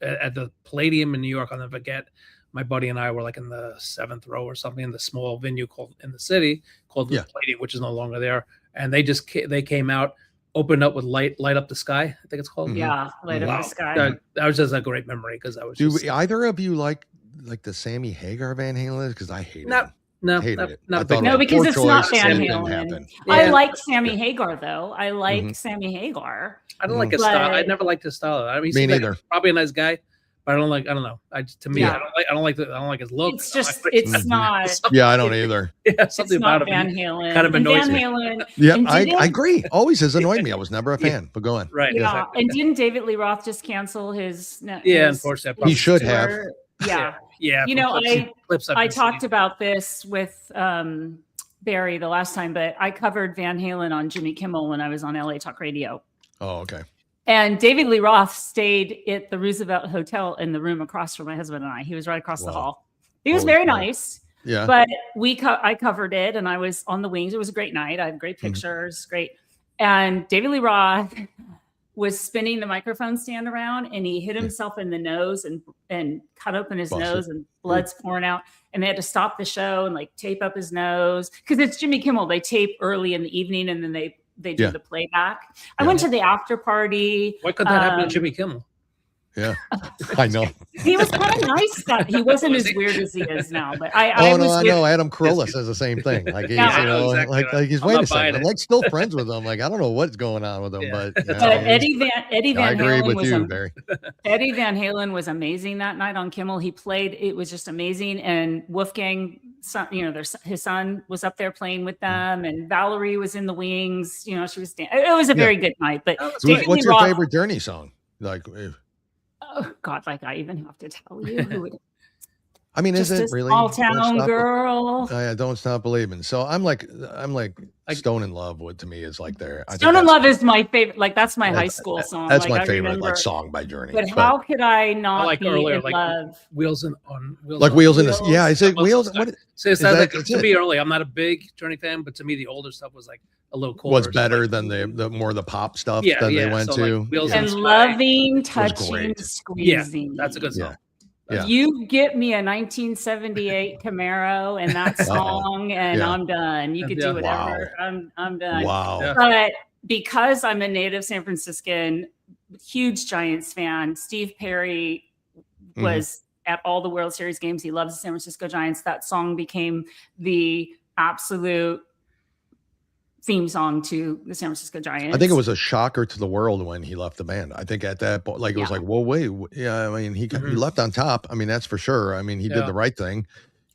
at the Palladium in New York. I'll never forget. My buddy and I were like in the 7th row or something in the small venue in the city called the Palladium, which is no longer there. And they came out, opened up with light up the sky. I think it's called. Yeah, Light Up Wow. the Sky. That was just a great memory because I was Do just either of you like the Sammy Hagar Van Halen? Because I hated not it. no Hated not, it. not I a big thought No, it was because poor it's not choice Van and it didn't Halen. happen. I Yeah. like Sammy Hagar though. I like Mhm. Sammy Hagar. I don't like his But- style. I never liked his style. I mean, he Me seems like neither. probably a nice guy, but I don't don't know. To me, Yeah. I don't like his look. It's I don't just like- it's not Yeah, I don't either. Yeah, it's something not about Van him. Halen. kind of And annoys Van me. Halen. Yeah, and I didn't- agree. Always has annoyed me. I was never a fan, but go on. Right. Yeah, Exactly. and didn't David Lee Roth just cancel his? Yeah, his- unfortunately, He should have. tour? Yeah, Yeah. You from know, clips I've I been talked seeing. about this with Barry the last time, but I covered Van Halen on Jimmy Kimmel when I was on LA Talk Radio. Oh, okay. And David Lee Roth stayed at the Roosevelt Hotel in the room across from my husband and I. He was right across the Wow. hall. He was Holy very crap. nice, Yeah. but I covered it and I was on the wings. It was a great night. I had great Mm-hmm. pictures, great. And David Lee Roth was spinning the microphone stand around and he hit himself in the nose and cut open his Busted. nose and blood's pouring out. And they had to stop the show and like tape up his nose because it's Jimmy Kimmel. They tape early in the evening and then they do Yeah. the playback. I Yeah. went to the after party. Why couldn't that happen to Jimmy Kimmel? Yeah. I know. He was kind of nice. He wasn't Was as he? weird as he is now, but I Oh, no, was I with- know. Adam Carolla says the same thing. Like, he's, Yeah, you know, exactly like, right. like he's, I'm wait a not buying second. I'm it. like still friends with him. Like, I don't know what's going on with him, Yeah. but, you know, But he's- Eddie Van I agree Halen with was you, Barry. Eddie Van Halen was amazing that night on Kimmel. He played; it was just amazing. And Wolfgang, his son was up there playing with them, and Valerie was in the wings. You know, she was. It was a very good night. But Oh, that's David great. Lee What's your Roth- favorite Journey song? Like, Oh God, like I even have to tell you who it I mean, just is a it really? small Don't town Stop- girl. Oh, yeah, Don't Stop Believing. So I'm like Stone in Love. What to me is like their I think Stone in that's- Love is my favorite. Like that's my that- high school song. That's like, my I favorite remember- like song by Journey. But how could I not I like be earlier, in like love? Wheels on Wheels. like on Wheels in the Wheels. yeah, is it Wheels Wheels? on the What So it's Is not that- like that's to it? me early. I'm not a big Journey fan, but to me the older stuff was like a little cooler. was So, better like, than the more the pop stuff Yeah, than yeah, they went so, like, to. Wheels yeah. And Sky loving, touching, great. squeezing. That's a good song. Yeah. Yeah. You get me a 1978 Camaro and that song, and Yeah. I'm done. You could Yeah. do whatever. I'm done. Wow. Yeah. But because I'm a native San Franciscan, huge Giants fan, Steve Perry Mm-hmm. was at all the World Series games. He loves the San Francisco Giants. That song became the absolute theme song to the San Francisco Giants. I think it was a shocker to the world when he left the band. I think at that point, like it was Yeah. like, whoa, wait, yeah. I mean, he left on top. I mean, that's for sure. I mean, he did Yeah. the right thing.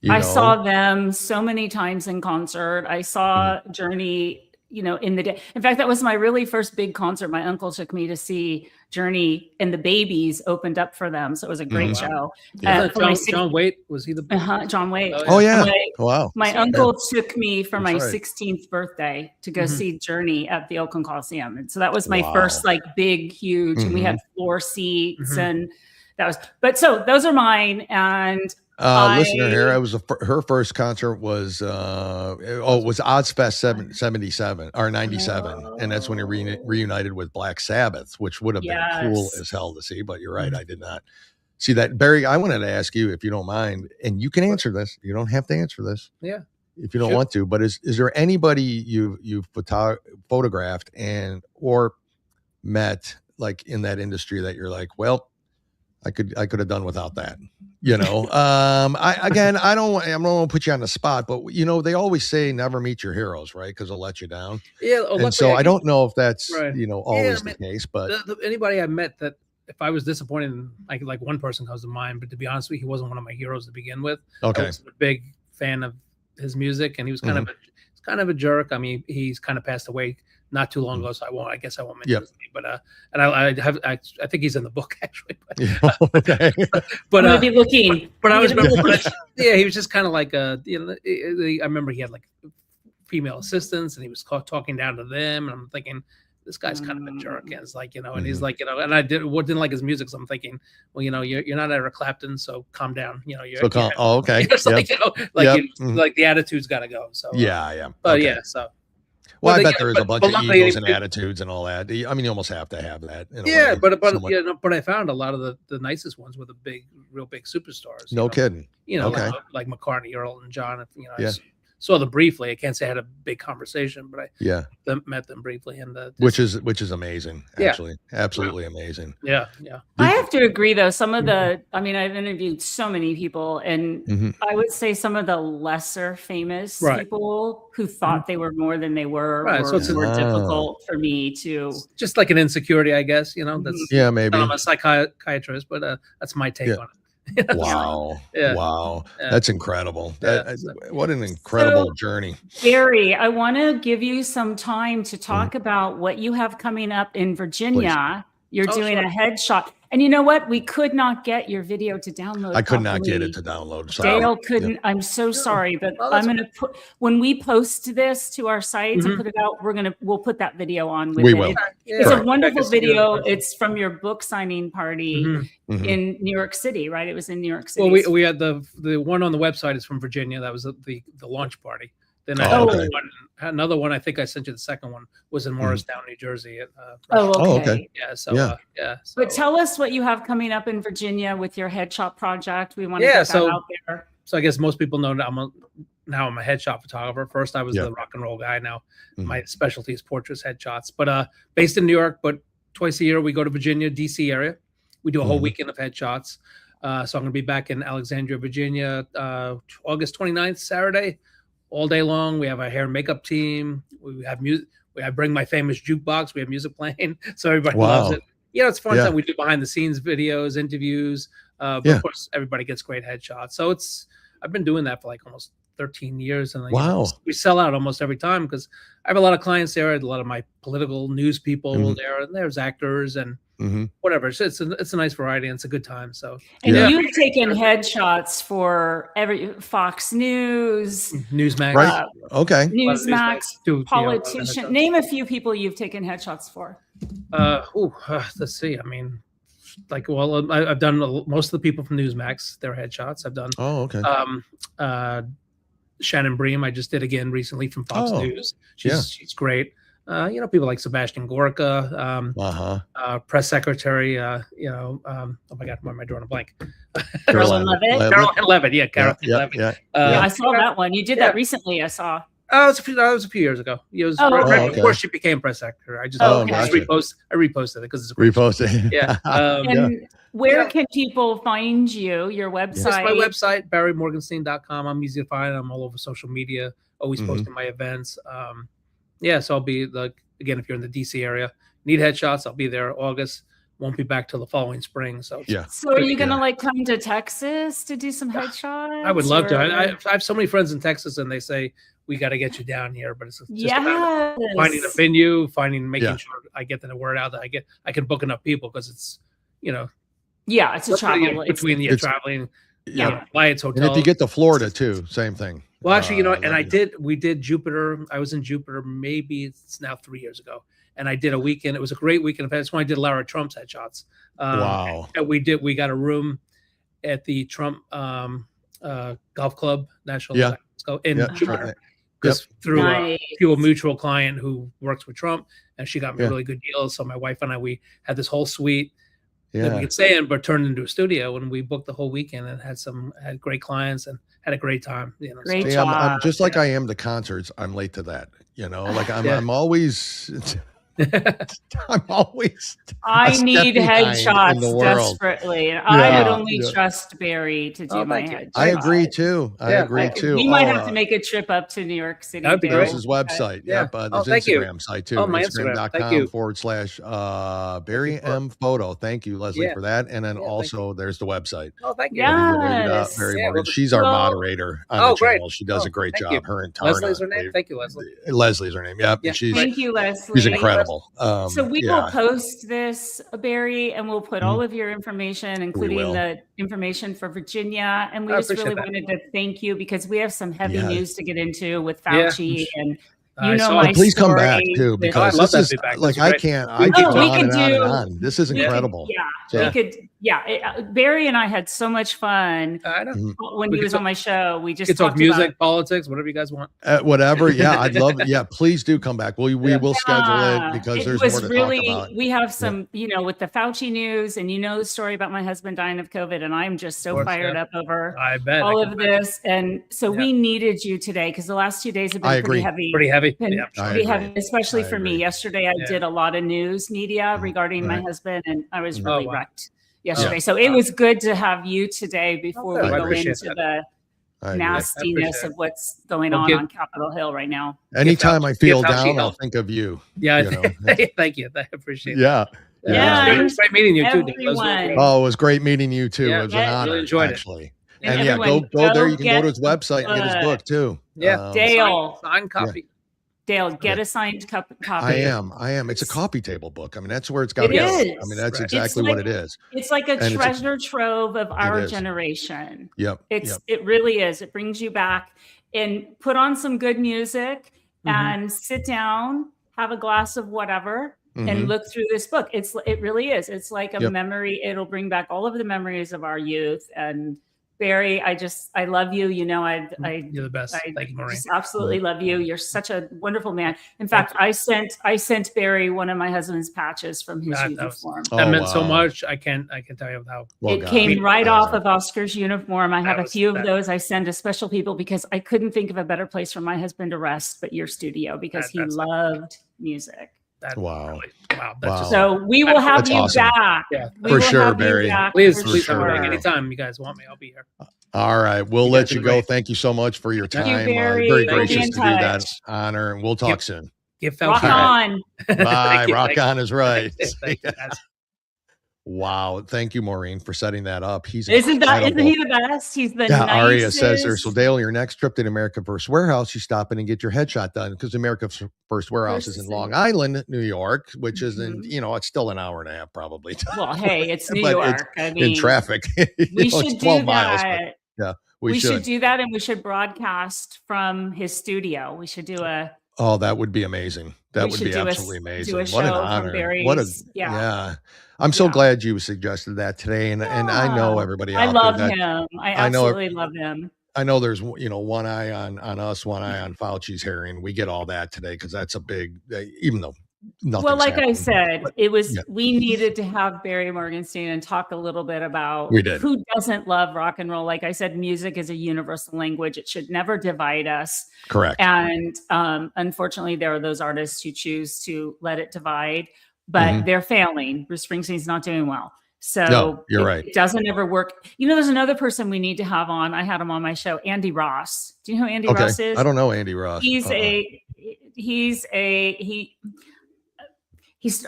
You I know? saw them so many times in concert. I saw Journey, in the day. In fact, that was my really first big concert. My uncle took me to see Journey, and the Babies opened up for them. So it was a great Mhm. show. Yeah. For my John Waite was he the? John Waite. Oh yeah. My, Wow. my uncle took me for my That's right. 16th birthday to go Mhm. see Journey at the Oakland Coliseum. And so that was my Wow. first like big, huge, and we Mhm. had floor seats Mhm. and that was, but so those are mine. And Listener here, it was her first concert was it was Ozfest 77 or 97, and that's when he reunited with Black Sabbath, which would have been cool Yes. as hell to see. But you're right, I did not see that. Barry, I wanted to ask you if you don't mind, and you can answer this. You don't have to answer this. Yeah. If you don't Sure. want to, but is there anybody you've photographed and or met like in that industry that you're like, well, I could have done without that, I don't want to put you on the spot, but they always say never meet your heroes, right? Because they'll let you down. Yeah. And so I don't know if that's, Right. always Yeah, the case, but Anybody I met that if I was disappointed, like one person comes to mind, but to be honest with you, he wasn't one of my heroes to begin with. I okay. was a big fan of his music, and he was kind of a jerk. I mean, he's kind of passed away not too long ago, so I guess I won't mention Yep. his name. But and I think he's in the book actually. But Yeah, okay. but, I'm gonna be looking. but I was I'm gonna be looking. yeah, he was just kind of like I remember he had like female assistants, and he was talking down to them, and I'm thinking, this guy's kind of a jerk. And it's like, and he's Mhm. like, and I didn't like his music. So I'm thinking, well, you're not Eric Clapton, so calm down. Oh, okay. It's like, Yep. Mhm. like the attitude's got to go. So Yeah. but Okay. yeah, so. Well, I But, bet there is a bunch of luckily, egos and attitudes and all that. I mean, you almost have to have that. In a yeah, way, but somewhat. but I found a lot of the nicest ones were the real big superstars. No kidding. Okay. Like McCartney or Elton John. I Yeah. saw them briefly. I can't say I had a big conversation, but Yeah. met them briefly, and Which is amazing. Yeah. Actually, absolutely amazing. yeah. I have to agree, though. Some of I mean, I've interviewed so many people, and Mhm. I would say some of the lesser famous Right. people who thought they were more than they were Right, so it's were Ah. difficult for me to. Just like an insecurity, I guess. That's Yeah, maybe. I'm a psychiatrist, but that's my take Yeah. on it. Wow. Yeah. Wow. Yeah. That's incredible. Yeah. What an incredible journey. Barry, I want to give you some time to talk about what you have coming up in Virginia. You're doing sure. a headshot. And you know what? We could not get your video to download. I could not get properly. it to download. Sorry. Dale couldn't. I'm so sorry, but Well, I'm that's going to put, when we post this to our site to Mhm. put it out, we'll put that video on with We it. will. It's Yeah. a wonderful I can see video. it. It's from your book signing party Mhm. Mhm. in New York City, right? It was in New York City. Well, we had the one on the website is from Virginia. That was the launch party. Then I Oh, had okay. another one. I think I sent you the second one was in Morristown, New Jersey. Oh, Oh, okay. okay. Yeah. So Yeah. So, But tell us what you have coming up in Virginia with your headshot project. We want to Yeah, get that so- out there. so I guess most people know that I'm a headshot photographer. First, I was Yeah. the rock and roll guy. Now Mhm. my specialty is portraits, headshots. But based in New York, but twice a year we go to Virginia, DC area. We do a whole Mhm. weekend of headshots. So I'm going to be back in Alexandria, Virginia, August 29th, Saturday, all day long. We have our hair and makeup team. We have music. I bring my famous jukebox. We have music playing, so everybody loves Wow. it. It's fun Yeah. time. We do behind the scenes videos, interviews. But Yeah. of course, everybody gets great headshots. So I've been doing that for like almost 13 years, and Wow. we sell out almost every time because I have a lot of clients there. I had a lot of my political news people Mhm. there, and there's actors and Mhm. whatever. So it's a nice variety, and it's a good time. So And Yeah. you've taken headshots for every Fox News, Newsmax, Right. Okay. Newsmax, do, politician. headshots. Name a few people you've taken headshots for. Let's see. I mean, I've done most of the people from Newsmax, their headshots. I've done Oh, okay. Shannon Bream. I just did again recently from Fox Oh, News. yeah. She's great. People like Sebastian Gorka, Uh-huh. press secretary. Oh my God, why am I drawing a blank? Carolyn Levitt. Caroline Levitt. Yeah, Caroline Yeah. Levitt. Yeah. Yeah, I saw that one. You did yeah. that recently. I saw. That was a few years ago. It was Oh, okay. right before she became press secretary. I just, Oh, just okay. reposted it because it's a great show. Reposted. Yeah. And where Yeah. can people find you? Your Just website. my website, barrymorgenstein.com. I'm easy to find. I'm all over social media, always Mhm. posting my events. So I'll be again, if you're in the DC area, need headshots, I'll be there August. Won't be back till the following spring. So Yeah. So are you Yeah. gonna come to Texas to do some headshots? I would love to. or- I have so many friends in Texas, and they say we got to get you down here, but it's just about Yes. finding a venue, making Yeah. sure I get the word out that I can book enough people because it's Yeah, it's a travel. between you It's- traveling, Yeah. flights, And hotels. if you get to Florida too, same thing. Well, actually, that'd we did Jupiter. I was in Jupiter, maybe it's now 3 years ago. And I did a weekend. It was a great weekend. That's when I did Lara Trump's headshots. Wow. And we got a room at the Trump Golf Club, National Yeah. in Yeah, Jupiter. right. Because through Nice. through a mutual client who works with Trump, and she got me Yeah. a really good deal. So my wife and I, we had this whole suite that we Yeah. could stay in, but turned into a studio, and we booked the whole weekend and had great clients and had a great time. Great See, I'm job. just like I am to concerts. I'm late to that. Like Yeah. I'm always I'm always I step need behind headshots in the world. desperately. And I would Yeah, only yeah. trust Barry to do Oh, my thank you. headshots. I agree too. I Yeah. agree too. We might Oh, have to make a trip up to New York City. That'd be Dale. great. There's his website. Yeah. Yep. Oh, There's thank you. Instagram site too. Oh, my Instagram. Thank you. Instagram.com/, Barry M Photo. Thank you, Leslie, Yeah. for that. And then Yeah, also there's the website. Oh, thank you. Yes. Very Yeah, Morgan. well, She's our well- moderator on Oh, the great. channel. She does Oh, a great thank job. you. Her and Tarna. Leslie's her name. Thank you, Leslie. Leslie's her name. Yep. Yeah. She's Thank you, Leslie. incredible. So we yeah. will post this, Barry, and we'll put all of your information, including will. the information for Virginia. And we I just really appreciate that. wanted to thank you because we have some heavy Yeah. news to get into with Yeah. Fauci and You know saw- my Please come story back too, with- because I'd love this to is be back. like This is I great. can't. We I could could do- go we on could and on and do- on. This is we could- incredible. Barry and I had so much fun I know. when We he could was on my show. We We just could talk talked music, about politics, whatever you guys want. Whatever. Yeah, I'd love it. Yeah, please do come back. We will schedule it Yeah, because it there's was more to really, talk about. we have some, with the Fauci news, and the story about my husband dying of COVID, and I'm just so Of course, fired yeah. up over I bet. all I of can imagine. this. And so we needed you today because the last 2 days have I been pretty agree. heavy. Pretty heavy. Been Yeah. I pretty agree. heavy, especially I for me. agree. Yesterday, I Yeah. did a lot of news media regarding my Right. husband, and I was Mhm. really Oh, wow. wrecked yesterday. Yeah. So it was good to have you today before good. we I go appreciate into that. the I agree. nastiness appreciate of what's going Well, on Capitol Hill right now. Anytime I Give feel Fauci down, I'll help. think of you. Yeah. You know? Thank you. I appreciate it. Yeah. Yeah, It was great meeting you too, Dave. That was really everyone. great. Oh, it was great meeting you too. Yeah, It was an yeah, honor. really enjoyed it. Actually. And And yeah, everyone, go there. You can go get to his website and get his book too. Yeah. Dale. Signed copy. Dale, get a signed copy. I am. It's a coffee table book. I mean, that's where it's got to It go. is. I mean, that's Right. exactly It's what like- it is. It's like a And it's a- treasure trove of our is. generation. Yep. It really is. It brings you back, and put on some good music and sit down, have a glass of whatever, Mhm. and look through this book. It really is. It's like a Yep. memory. It'll bring back all of the memories of our youth. And Barry, I love you. You're the best. I Thank you, Maureen. just absolutely love you. You're such a wonderful man. In fact, I sent Barry one of my husband's patches from his That was- uniform. Oh, That meant so wow. much. I can tell you how. Well, It God. came right That off was- of Oscar's uniform. I have That a was- few of that- those I send to special people because I couldn't think of a better place for my husband to rest but your studio because he That's- loved music. That Wow. Really, wow. That's Wow. just So we will have That's you awesome. back. Yeah. We For will sure, have you Barry. back please for come sure. back anytime you guys want me. I'll be here. All right. We'll You let guys you are go. great. Thank you so much for your Thank you, time. Barry. Very We'll be gracious in to do that touch. honor. And we'll talk Yep. soon. Give Rock Fauci on. Bye. Rock Thank you. on is right. Thank you, guys. Wow. Thank you, Maureen, for setting that up. Isn't he the best? He's the Yeah, nicest. Aria says there. So, Dale, your next trip to the America First Warehouse, you stop in and get your headshot done because America First Warehouse is in Long Island, New York, which is in, it's still an hour and a half probably. Well, hey, it's New But York. I mean, in traffic. we It's should 12 do miles, that. but yeah, We should should. do that, and we should broadcast from his studio. We should do a. Oh, that would be amazing. That We would should be do a- absolutely do amazing. a What an show from honor. Barry's- What a yeah. I'm so Yeah. glad you suggested that today. And I know Yeah. everybody I out love there that him. I I know- absolutely love him. I know there's one eye on us, one eye on Fauci's hearing. We get all that today because that's a big, even though nothing. Well, like I said, it was yeah. we needed to have Barry Morgenstein and talk a little bit about We did. who doesn't love rock and roll. Like I said, music is a universal language. It should never divide us. Correct. And unfortunately, there are those artists who choose to let it divide, but Mhm. they're failing. Bruce Springsteen's not doing well. So No, you're right. It doesn't ever work. There's another person we need to have on. I had him on my show, Andy Ross. Do you know who Andy Okay. Ross is? I don't know Andy Ross. He's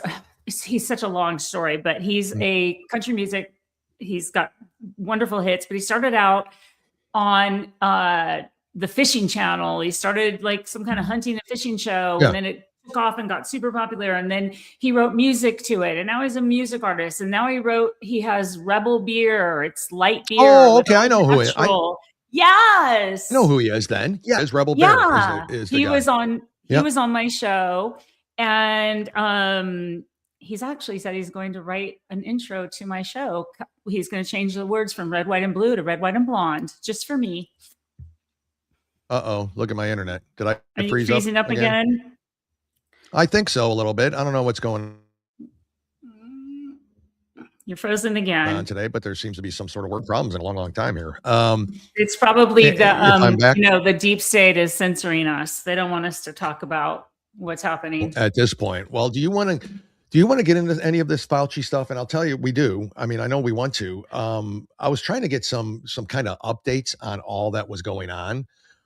he's such a long story, but he's a country music. He's got wonderful hits, but he started out on the fishing channel. He started like some kind of hunting and fishing show, Yeah. and then it took off and got super popular. And then he wrote music to it, and now he's a music artist. And now he has Rebel Beer. It's light beer. Oh, with okay. all I know who he is. natural- Yes. I know who he is then. Yeah. His Rebel Bear Yeah, is the he guy. was on. He Yep. was on my show, and he's actually said he's going to write an intro to my show. He's going to change the words from red, white, and blue to red, white, and blonde, just for me. Uh-oh. Look at my internet. Did I Are you freeze freezing up again? I think so a little bit. I don't know what's going You're frozen again. on today, but there seems to be some sort of work problems in a long, long time here. It's probably if I'm back- the deep state is censoring us. They don't want us to talk about what's happening. At this point. Well, do you want to get into any of this Fauci stuff? And I'll tell you, we do. I mean, I know we want to. I was trying to get some kind of updates on all that was going on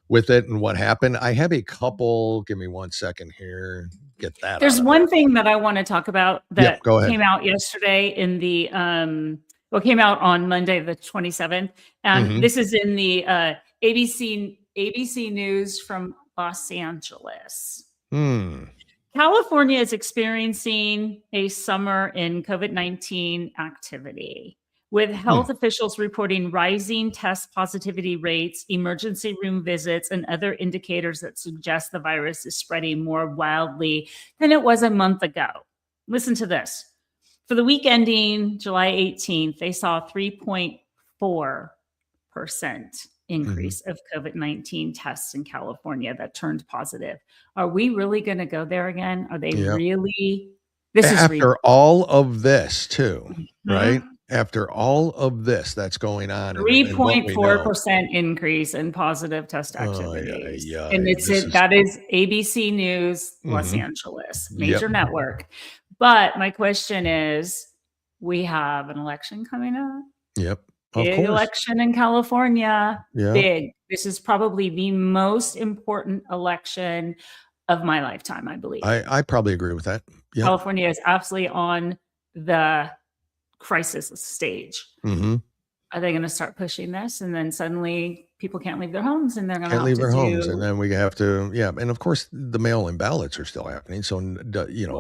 with it and what happened. I have a couple. Give me 1 second here. Get that. There's out of one there. thing that I want to talk about that go ahead. came out yesterday in the came out on Monday the 27th, and Mhm. this is in the ABC News from Los Angeles. California is experiencing a summer in COVID-19 activity. with health officials reporting rising test positivity rates, emergency room visits, and other indicators that suggest the virus is spreading more wildly than it was a month ago. Listen to this. For the week ending July 18th, they saw 3.4% increase of COVID-19 tests in California that turned positive. Are we really going to go there again? Are they really? This is after all of this too, Mm-hmm. right? After all of this that's going on, and what we know. 3.4% increase in positive test activities. And that is ABC News, Los Angeles, major network. But my question is, we have an election coming up. Yep. Big election in California. Yeah. Big. This is probably the most important election of my lifetime, I believe. I probably agree with that. Yep. California is absolutely on the crisis stage. Mm-hmm. Are they going to start pushing this, and then suddenly people can't leave their homes, and they're going to leave their homes, and then we have to, and of course the mail-in ballots are still happening. So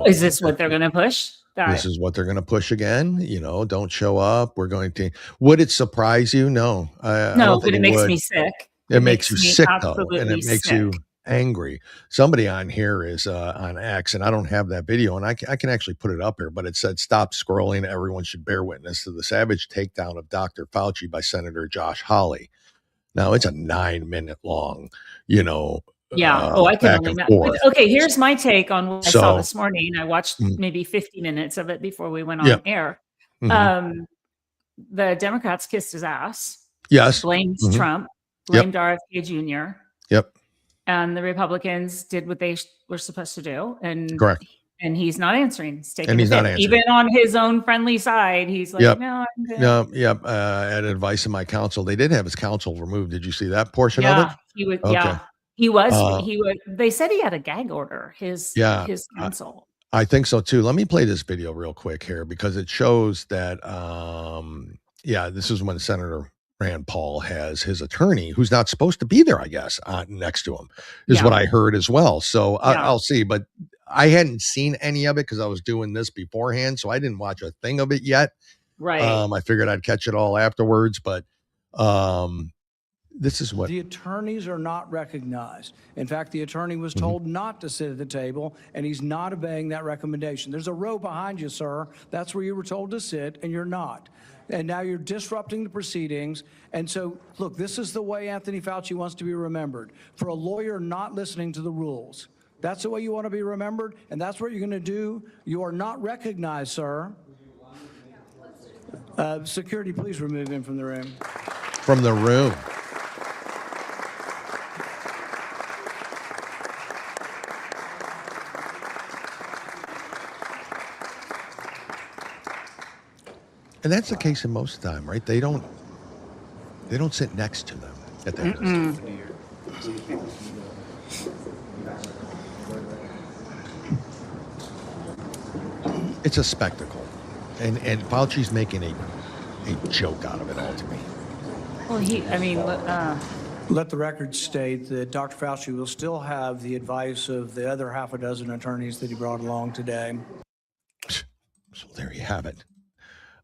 is this what they're going to push? This is what they're going to push again. Don't show up. We're going to. Would it surprise you? No, no, but it makes me sick. It makes you sick though, and it makes you angry. Somebody on here is on X, and I don't have that video, and I can actually put it up here, but it said, "Stop scrolling. Everyone should bear witness to the savage takedown of Dr. Fauci by Senator Josh Hawley." Now it's a 9-minute long, I can only imagine. Okay, here's my take on what I saw this morning. I watched maybe 50 minutes of it before we went on air. The Democrats kissed his ass. Yes. Blamed Trump. Blamed RFK Jr. Yep. And the Republicans did what they were supposed to do. And correct. And he's not answering. He's taking he's not answering. Even on his own friendly side, he's like, no, I'm good. No, at advice of my counsel. They did have his counsel removed. Did you see that portion of it? He would. Okay. Yeah, he was. He would. They said he had a gag order. His counsel. I think so too. Let me play this video real quick here because it shows that. This is when Senator Rand Paul has his attorney, who's not supposed to be there, I guess, next to him, is what I heard as well. So I'll see, but I hadn't seen any of it because I was doing this beforehand, so I didn't watch a thing of it yet. Right. I figured I'd catch it all afterwards, but this is what the attorneys are not recognized. In fact, the attorney was told not to sit at the table, and he's not obeying that recommendation. There's a row behind you, sir. That's where you were told to sit, and you're not. And now you're disrupting the proceedings. And so, look, this is the way Anthony Fauci wants to be remembered. For a lawyer not listening to the rules. That's the way you want to be remembered, and that's what you're going to do. You are not recognized, sir. Security, please remove him from the room. From the room. And that's the case in most of the time, right? They don't sit next to them at that. It's a spectacle, and Fauci's making a joke out of it all to me. Well, let the record state that Dr. Fauci will still have the advice of the other half a dozen attorneys that he brought along today. So there you have it.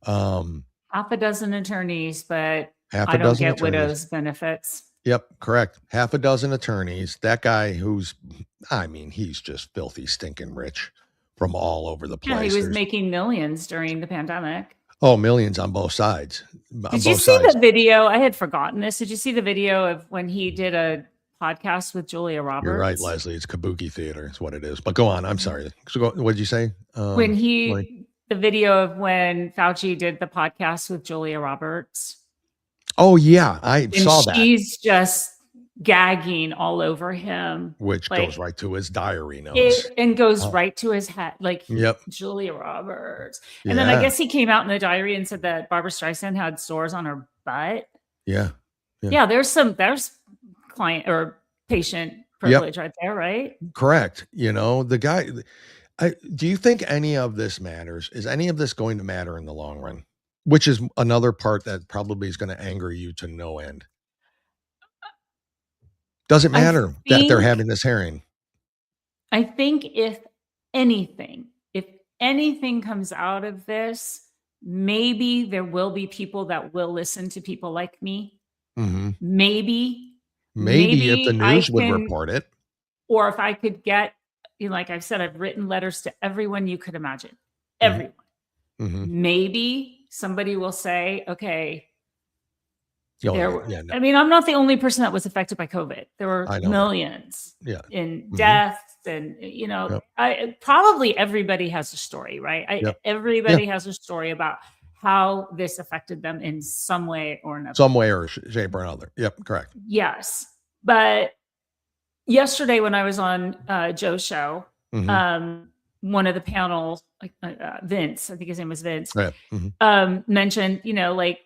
Half a dozen attorneys, but I don't get widows benefits. Yep, correct. Half a dozen attorneys. That guy he's just filthy, stinking rich from all over the place. Yeah, he was making millions during the pandemic. Oh, millions on both sides. Did you see the video? I had forgotten this. Did you see the video of when he did a podcast with Julia Roberts? You're right, Leslie. It's kabuki theater is what it is. But go on. I'm sorry. So what did you say? The video of when Fauci did the podcast with Julia Roberts. Oh, yeah. I saw that. She's just gagging all over him. Which goes right to his diary notes. And goes right to his head. Yep. Julia Roberts. And then I guess he came out in the diary and said that Barbara Streisand had sores on her butt. Yeah. There's client or patient privilege right there, right? Correct. The guy... do you think any of this matters? Is any of this going to matter in the long run? Which is another part that probably is going to anger you to no end. Does it matter that they're having this hearing? I think if anything comes out of this, maybe there will be people that will listen to people like me. Mm-hmm. Maybe Maybe if the I news would can, report it. or if I could get, like I've said, I've written letters to everyone you could imagine, Mhm. everyone. Mm-hmm. Maybe somebody will say, okay, Oh, there yeah, were, yeah, no, I mean, I'm not the only person that was affected by COVID. There were I know that. millions Yeah. in Mhm. deaths, and Yep. probably everybody has a story, right? Yep. Everybody has a story about how this affected them in some way or another. Some way or shape or another. Yep, correct. Yes, but yesterday when I was on Joe's show, Mhm. one of the panels, like Vince, I think his name was Vince, Yeah. Mhm. mentioned, like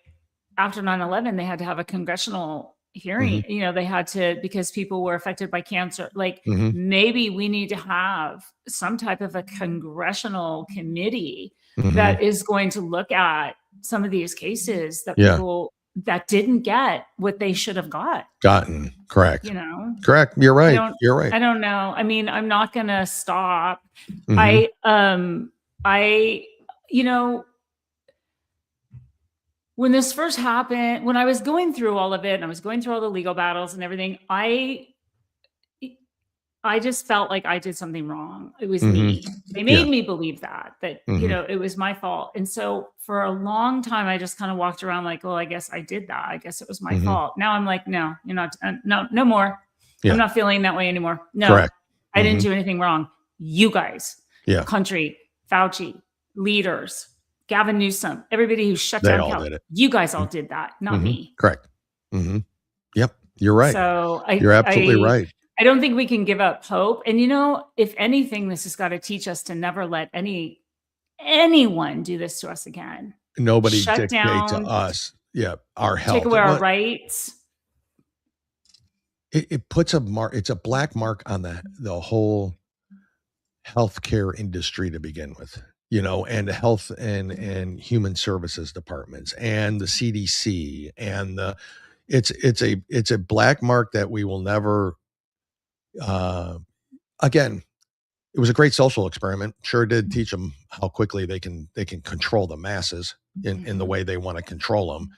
after 9/11, they had to have a congressional hearing. Mhm. They had to, because people were affected by cancer. Like Mhm. maybe we need to have some type of a congressional committee Mhm. that is going to look at some of these cases that Yeah. people that didn't get what they should have got. Gotten. Correct. You know, Correct. You're I right. don't, You're right. I don't know. I mean, I'm not gonna stop. Mhm. I, when this first happened, when I was going through all of it and I was going through all the legal battles and everything, I just felt like I did something wrong. It was Mhm. me. They Yeah. made me believe that, Mhm. it was my fault. And so for a long time, I just kind of walked around like, well, I guess I did that. I guess it was my Mhm. fault. Now I'm like, no, you're not. No more. Yeah. I'm not feeling that way anymore. No, Correct. I didn't Mhm. do anything wrong. You guys, Yeah. country, Fauci, leaders, Gavin Newsom, everybody who shut They down all Cal, did it. you guys all did that, not Mhm. me. Correct. Mhm. Yep. You're right. So You're absolutely right. I don't think we can give up hope. And if anything, this has got to teach us to never let anyone do this to us again. Nobody Shut dictate to down, us. Yeah. Our take health. away our Well, rights. it puts a mark. It's a black mark on the whole healthcare industry to begin with, and the health and human services departments and the CDC and it's a black mark that we will never, again, it was a great social experiment. Sure did teach them how quickly they can control the masses in the way they want to control them.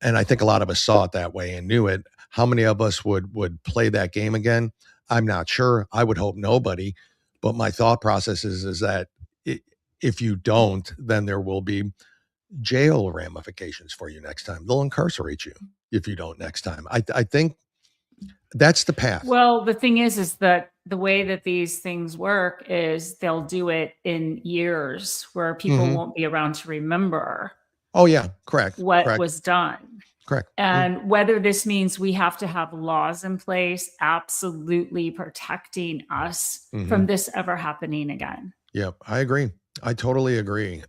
And I think a lot of us saw it that way and knew it. How many of us would play that game again? I'm not sure. I would hope nobody. But my thought process is that if you don't, then there will be jail ramifications for you next time. They'll incarcerate you if you don't next time. I think that's the path. Well, the thing is that the way that these things work is they'll do it in years where people Mhm. won't be around to remember Oh yeah, correct. what Correct. was done. Correct. And whether this means we have to have laws in place absolutely protecting us from Mhm. this ever happening again. Yeah, I agree. I totally agree.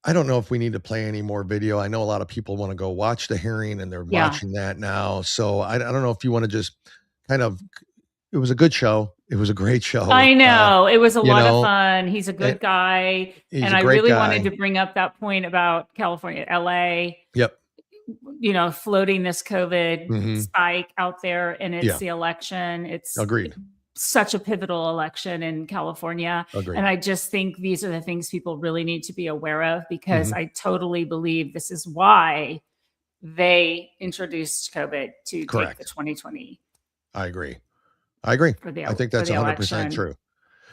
I don't know if we need to play any more video. I know a lot of people want to go watch the hearing and they're Yeah. watching that now. So I don't know if you want to just kind of, it was a good show. It was a great show. I know. It was a you lot of know, fun. He's a good it- guy. he's And a I great really wanted guy. to bring up that point about California, LA, Yep. floating this COVID Mhm. spike out there. And it's Yeah. the election. It's Agreed. such a pivotal election in California. Agreed. And I just think these are the things people really need to be aware of, because Mhm. I totally believe this is why they introduced COVID to take the Correct. 2020 I agree. I agree. for the I think that's for the 100% election. true.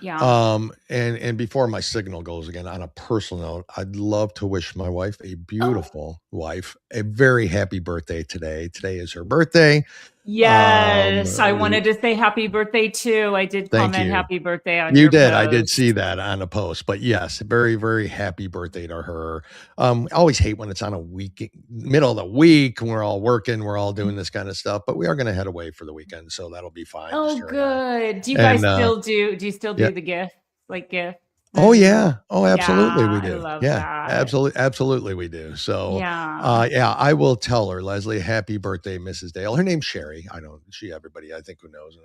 Yeah. And before my signal goes again, on a personal note, I'd love to wish my wife, a beautiful wife, a very happy birthday today. Today is her birthday. Yes, I Um, wanted to say happy birthday too. I did Thank comment you. happy birthday on You your did. I did post. see that on a post, but yes, very, very happy birthday to her. I always hate when it's on a week, middle of the week, and we're all working, we're all doing this kind of stuff, but we are going to head away for the weekend. So that'll be fine. Just Oh, her and I. good. Do you guys And, do you still yeah. do the gift? Like gift? Oh yeah. Oh, absolutely Yeah, we I do. love Yeah, that. absolutely we do. So, Yeah. yeah, I will tell her, Leslie, happy birthday, Mrs. Dale. Her name's Sherry. Everybody I think who knows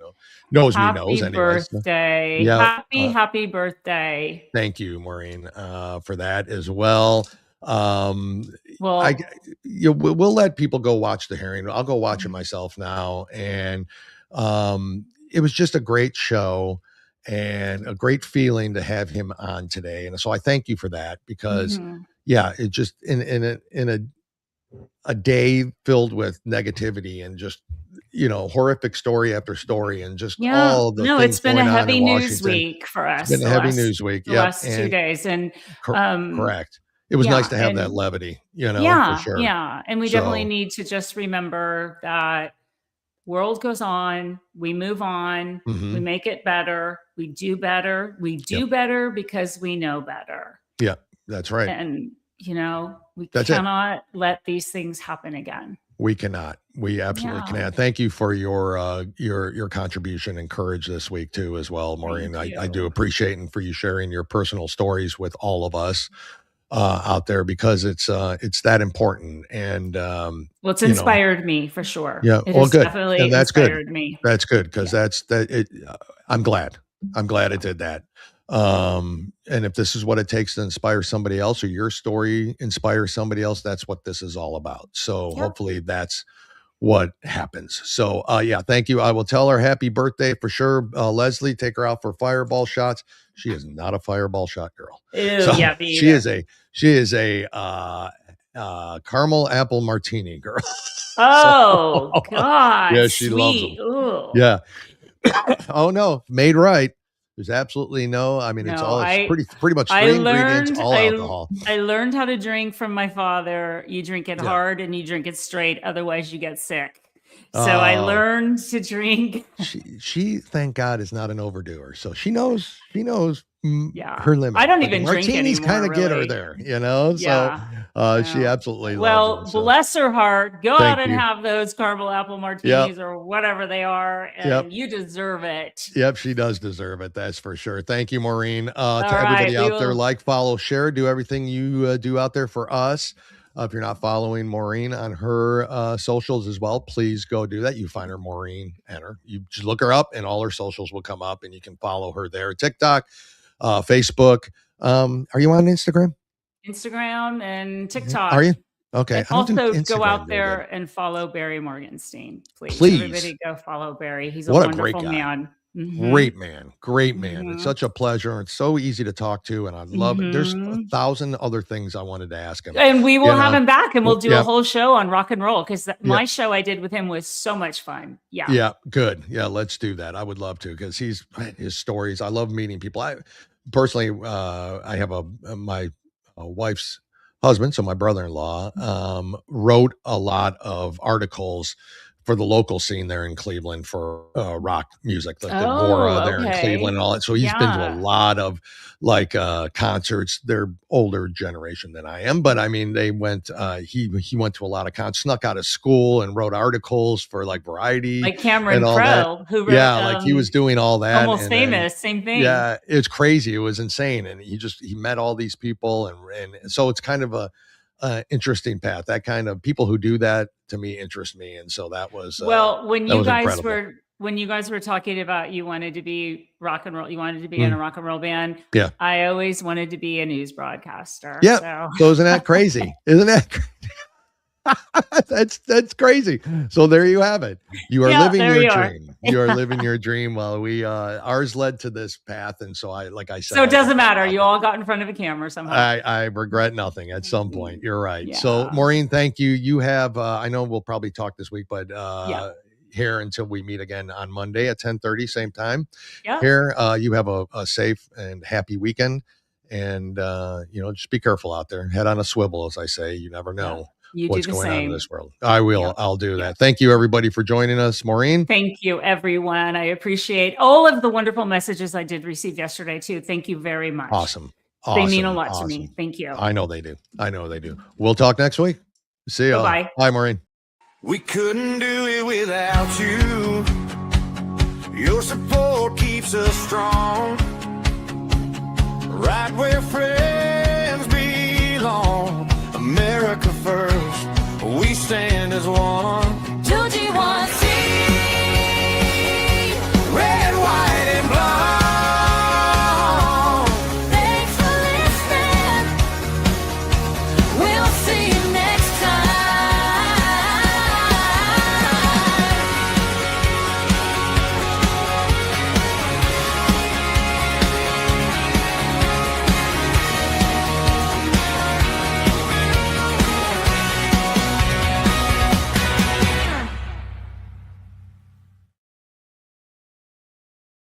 knows me knows Happy anyway. So, birthday. yeah. Happy birthday. Thank you, Maureen, for that as well. Well, We'll let people go watch the hearing. I'll go watch it myself now. And it was just a great show. and a great feeling to have him on today. And so I thank you for that, because Mhm. yeah, it just in a day filled with negativity and just, horrific story after story and just Yeah. all the No, it's things been a going on heavy in news Washington. week for It's us been a heavy news week. the Yep. last 2 And days. And correct. It was nice yeah, to have that and levity, for yeah, sure. yeah. And we definitely So, need to just remember that world goes on, we move on, we mhm. make it better, we do better. We Yep. do better because we know better. Yeah, that's right. And, we That's it. cannot let these things happen again. We cannot. We absolutely Yeah. cannot. Thank you for your contribution and courage this week too, as well, Maureen. Thank I do you. appreciate, and for you sharing your personal stories with all of us out there, because it's that important. And Well, it's you know, inspired me for sure. yeah. It Well, has good, definitely and that's good. inspired me. That's good, because Yeah. I'm glad. I'm glad it did that. And if this is what it takes to inspire somebody else, or your story inspires somebody else, that's what this is all about. So Yeah. hopefully that's what happens. So yeah, thank you. I will tell her happy birthday for sure. Leslie, take her out for fireball shots. She is not a fireball shot girl. Ew, So yeah, me she either. is a caramel apple martini girl. Oh God, Yeah, she loves them. sweet. Ooh. Yeah. Oh no, made right. There's absolutely no. I mean, No, it's I pretty much I three ingredients, learned all alcohol. I learned how to drink from my father. You drink it Yeah. hard and you drink it straight, otherwise you get sick. So I Oh, learned to drink. she thank God is not an overdoer, so she knows Yeah. her limit. I don't But the even drink martinis kind anymore, of get her really. there, So Yeah. she Well, absolutely loves them. well, So bless her heart. Go thank out and you. have those caramel apple Yep. martinis or whatever they are, Yep. and you deserve it. Yep, she does deserve it. That's for sure. Thank you, Maureen. All To right. everybody We out there, will. like, follow, share, do everything you do out there for us. If you're not following Maureen on her socials as well, please go do that. You find her, Maureen Ennor. You just look her up, and all her socials will come up, and you can follow her there. TikTok, Facebook. Are you on Instagram? Instagram and Are TikTok. you? Okay. And I don't do also go Instagram out very there good. and follow Barry Morgenstein, please. Please. Everybody go follow Barry. He's a What a great wonderful guy. man. Great man. Great man. It's Mhm. such a pleasure. It's so easy to talk to, and I love it. There's Mhm. 1,000 other things I wanted to ask him. And we will You have know? him back, and we'll do a Yep. whole show on rock and roll, because my Yep. show I did with him was so much fun. Yeah. Yeah. Good. Yeah. Let's do that. I would love to, because his stories. I love meeting people. I personally, I have my wife's husband, so my brother-in-law, wrote a lot of articles for the local scene there in Cleveland for rock music, like the Agora Oh, there in Cleveland and all that. So he's been to a Yeah. lot of concerts. They're older generation than I am, but I mean, they went. He went to a lot of concerts, snuck out of school and wrote articles for like Variety Like and Cameron all that. Crowe, who wrote Yeah, like he was doing all that, Almost and then Famous, same thing. yeah, it's crazy. It was insane, and he met all these people, and so it's kind of a interesting path. That kind of people who do that to me interest me, and so that was Well, when you guys incredible. were talking about you wanted to be rock and roll, you wanted to be in a rock and roll band. Yeah. I always wanted to be a news broadcaster. Yeah. So So isn't that crazy? Isn't that crazy? That's crazy. So there you have it. You are Yeah, living there your you are. dream. You are living your dream, while we ours led to this path, and so like I said, So it I doesn't think matter. it's You out all got in front of a camera somehow. I regret nothing at some point. You're right. So Yeah. Maureen, thank you. You have I know we'll probably talk this week, but Yeah. here until we meet again on Monday at 10:30, same time. Yeah. Here, you have a safe and happy weekend, and just be careful out there. Head on a swivel, as I say. You never know You do what's the going on in same. this world. I will. Yeah. I'll do Yeah. that. Thank you, everybody, for joining us, Maureen. Thank you, everyone. I appreciate all of the wonderful messages I did receive yesterday, too. Thank you very much. Awesome. They mean a Awesome. lot to me. Awesome. Thank you. I know they do. I know they do. We'll talk next week. See you. Bye-bye. Bye, Maureen. We couldn't do it without you. Your support keeps us strong. Right where friends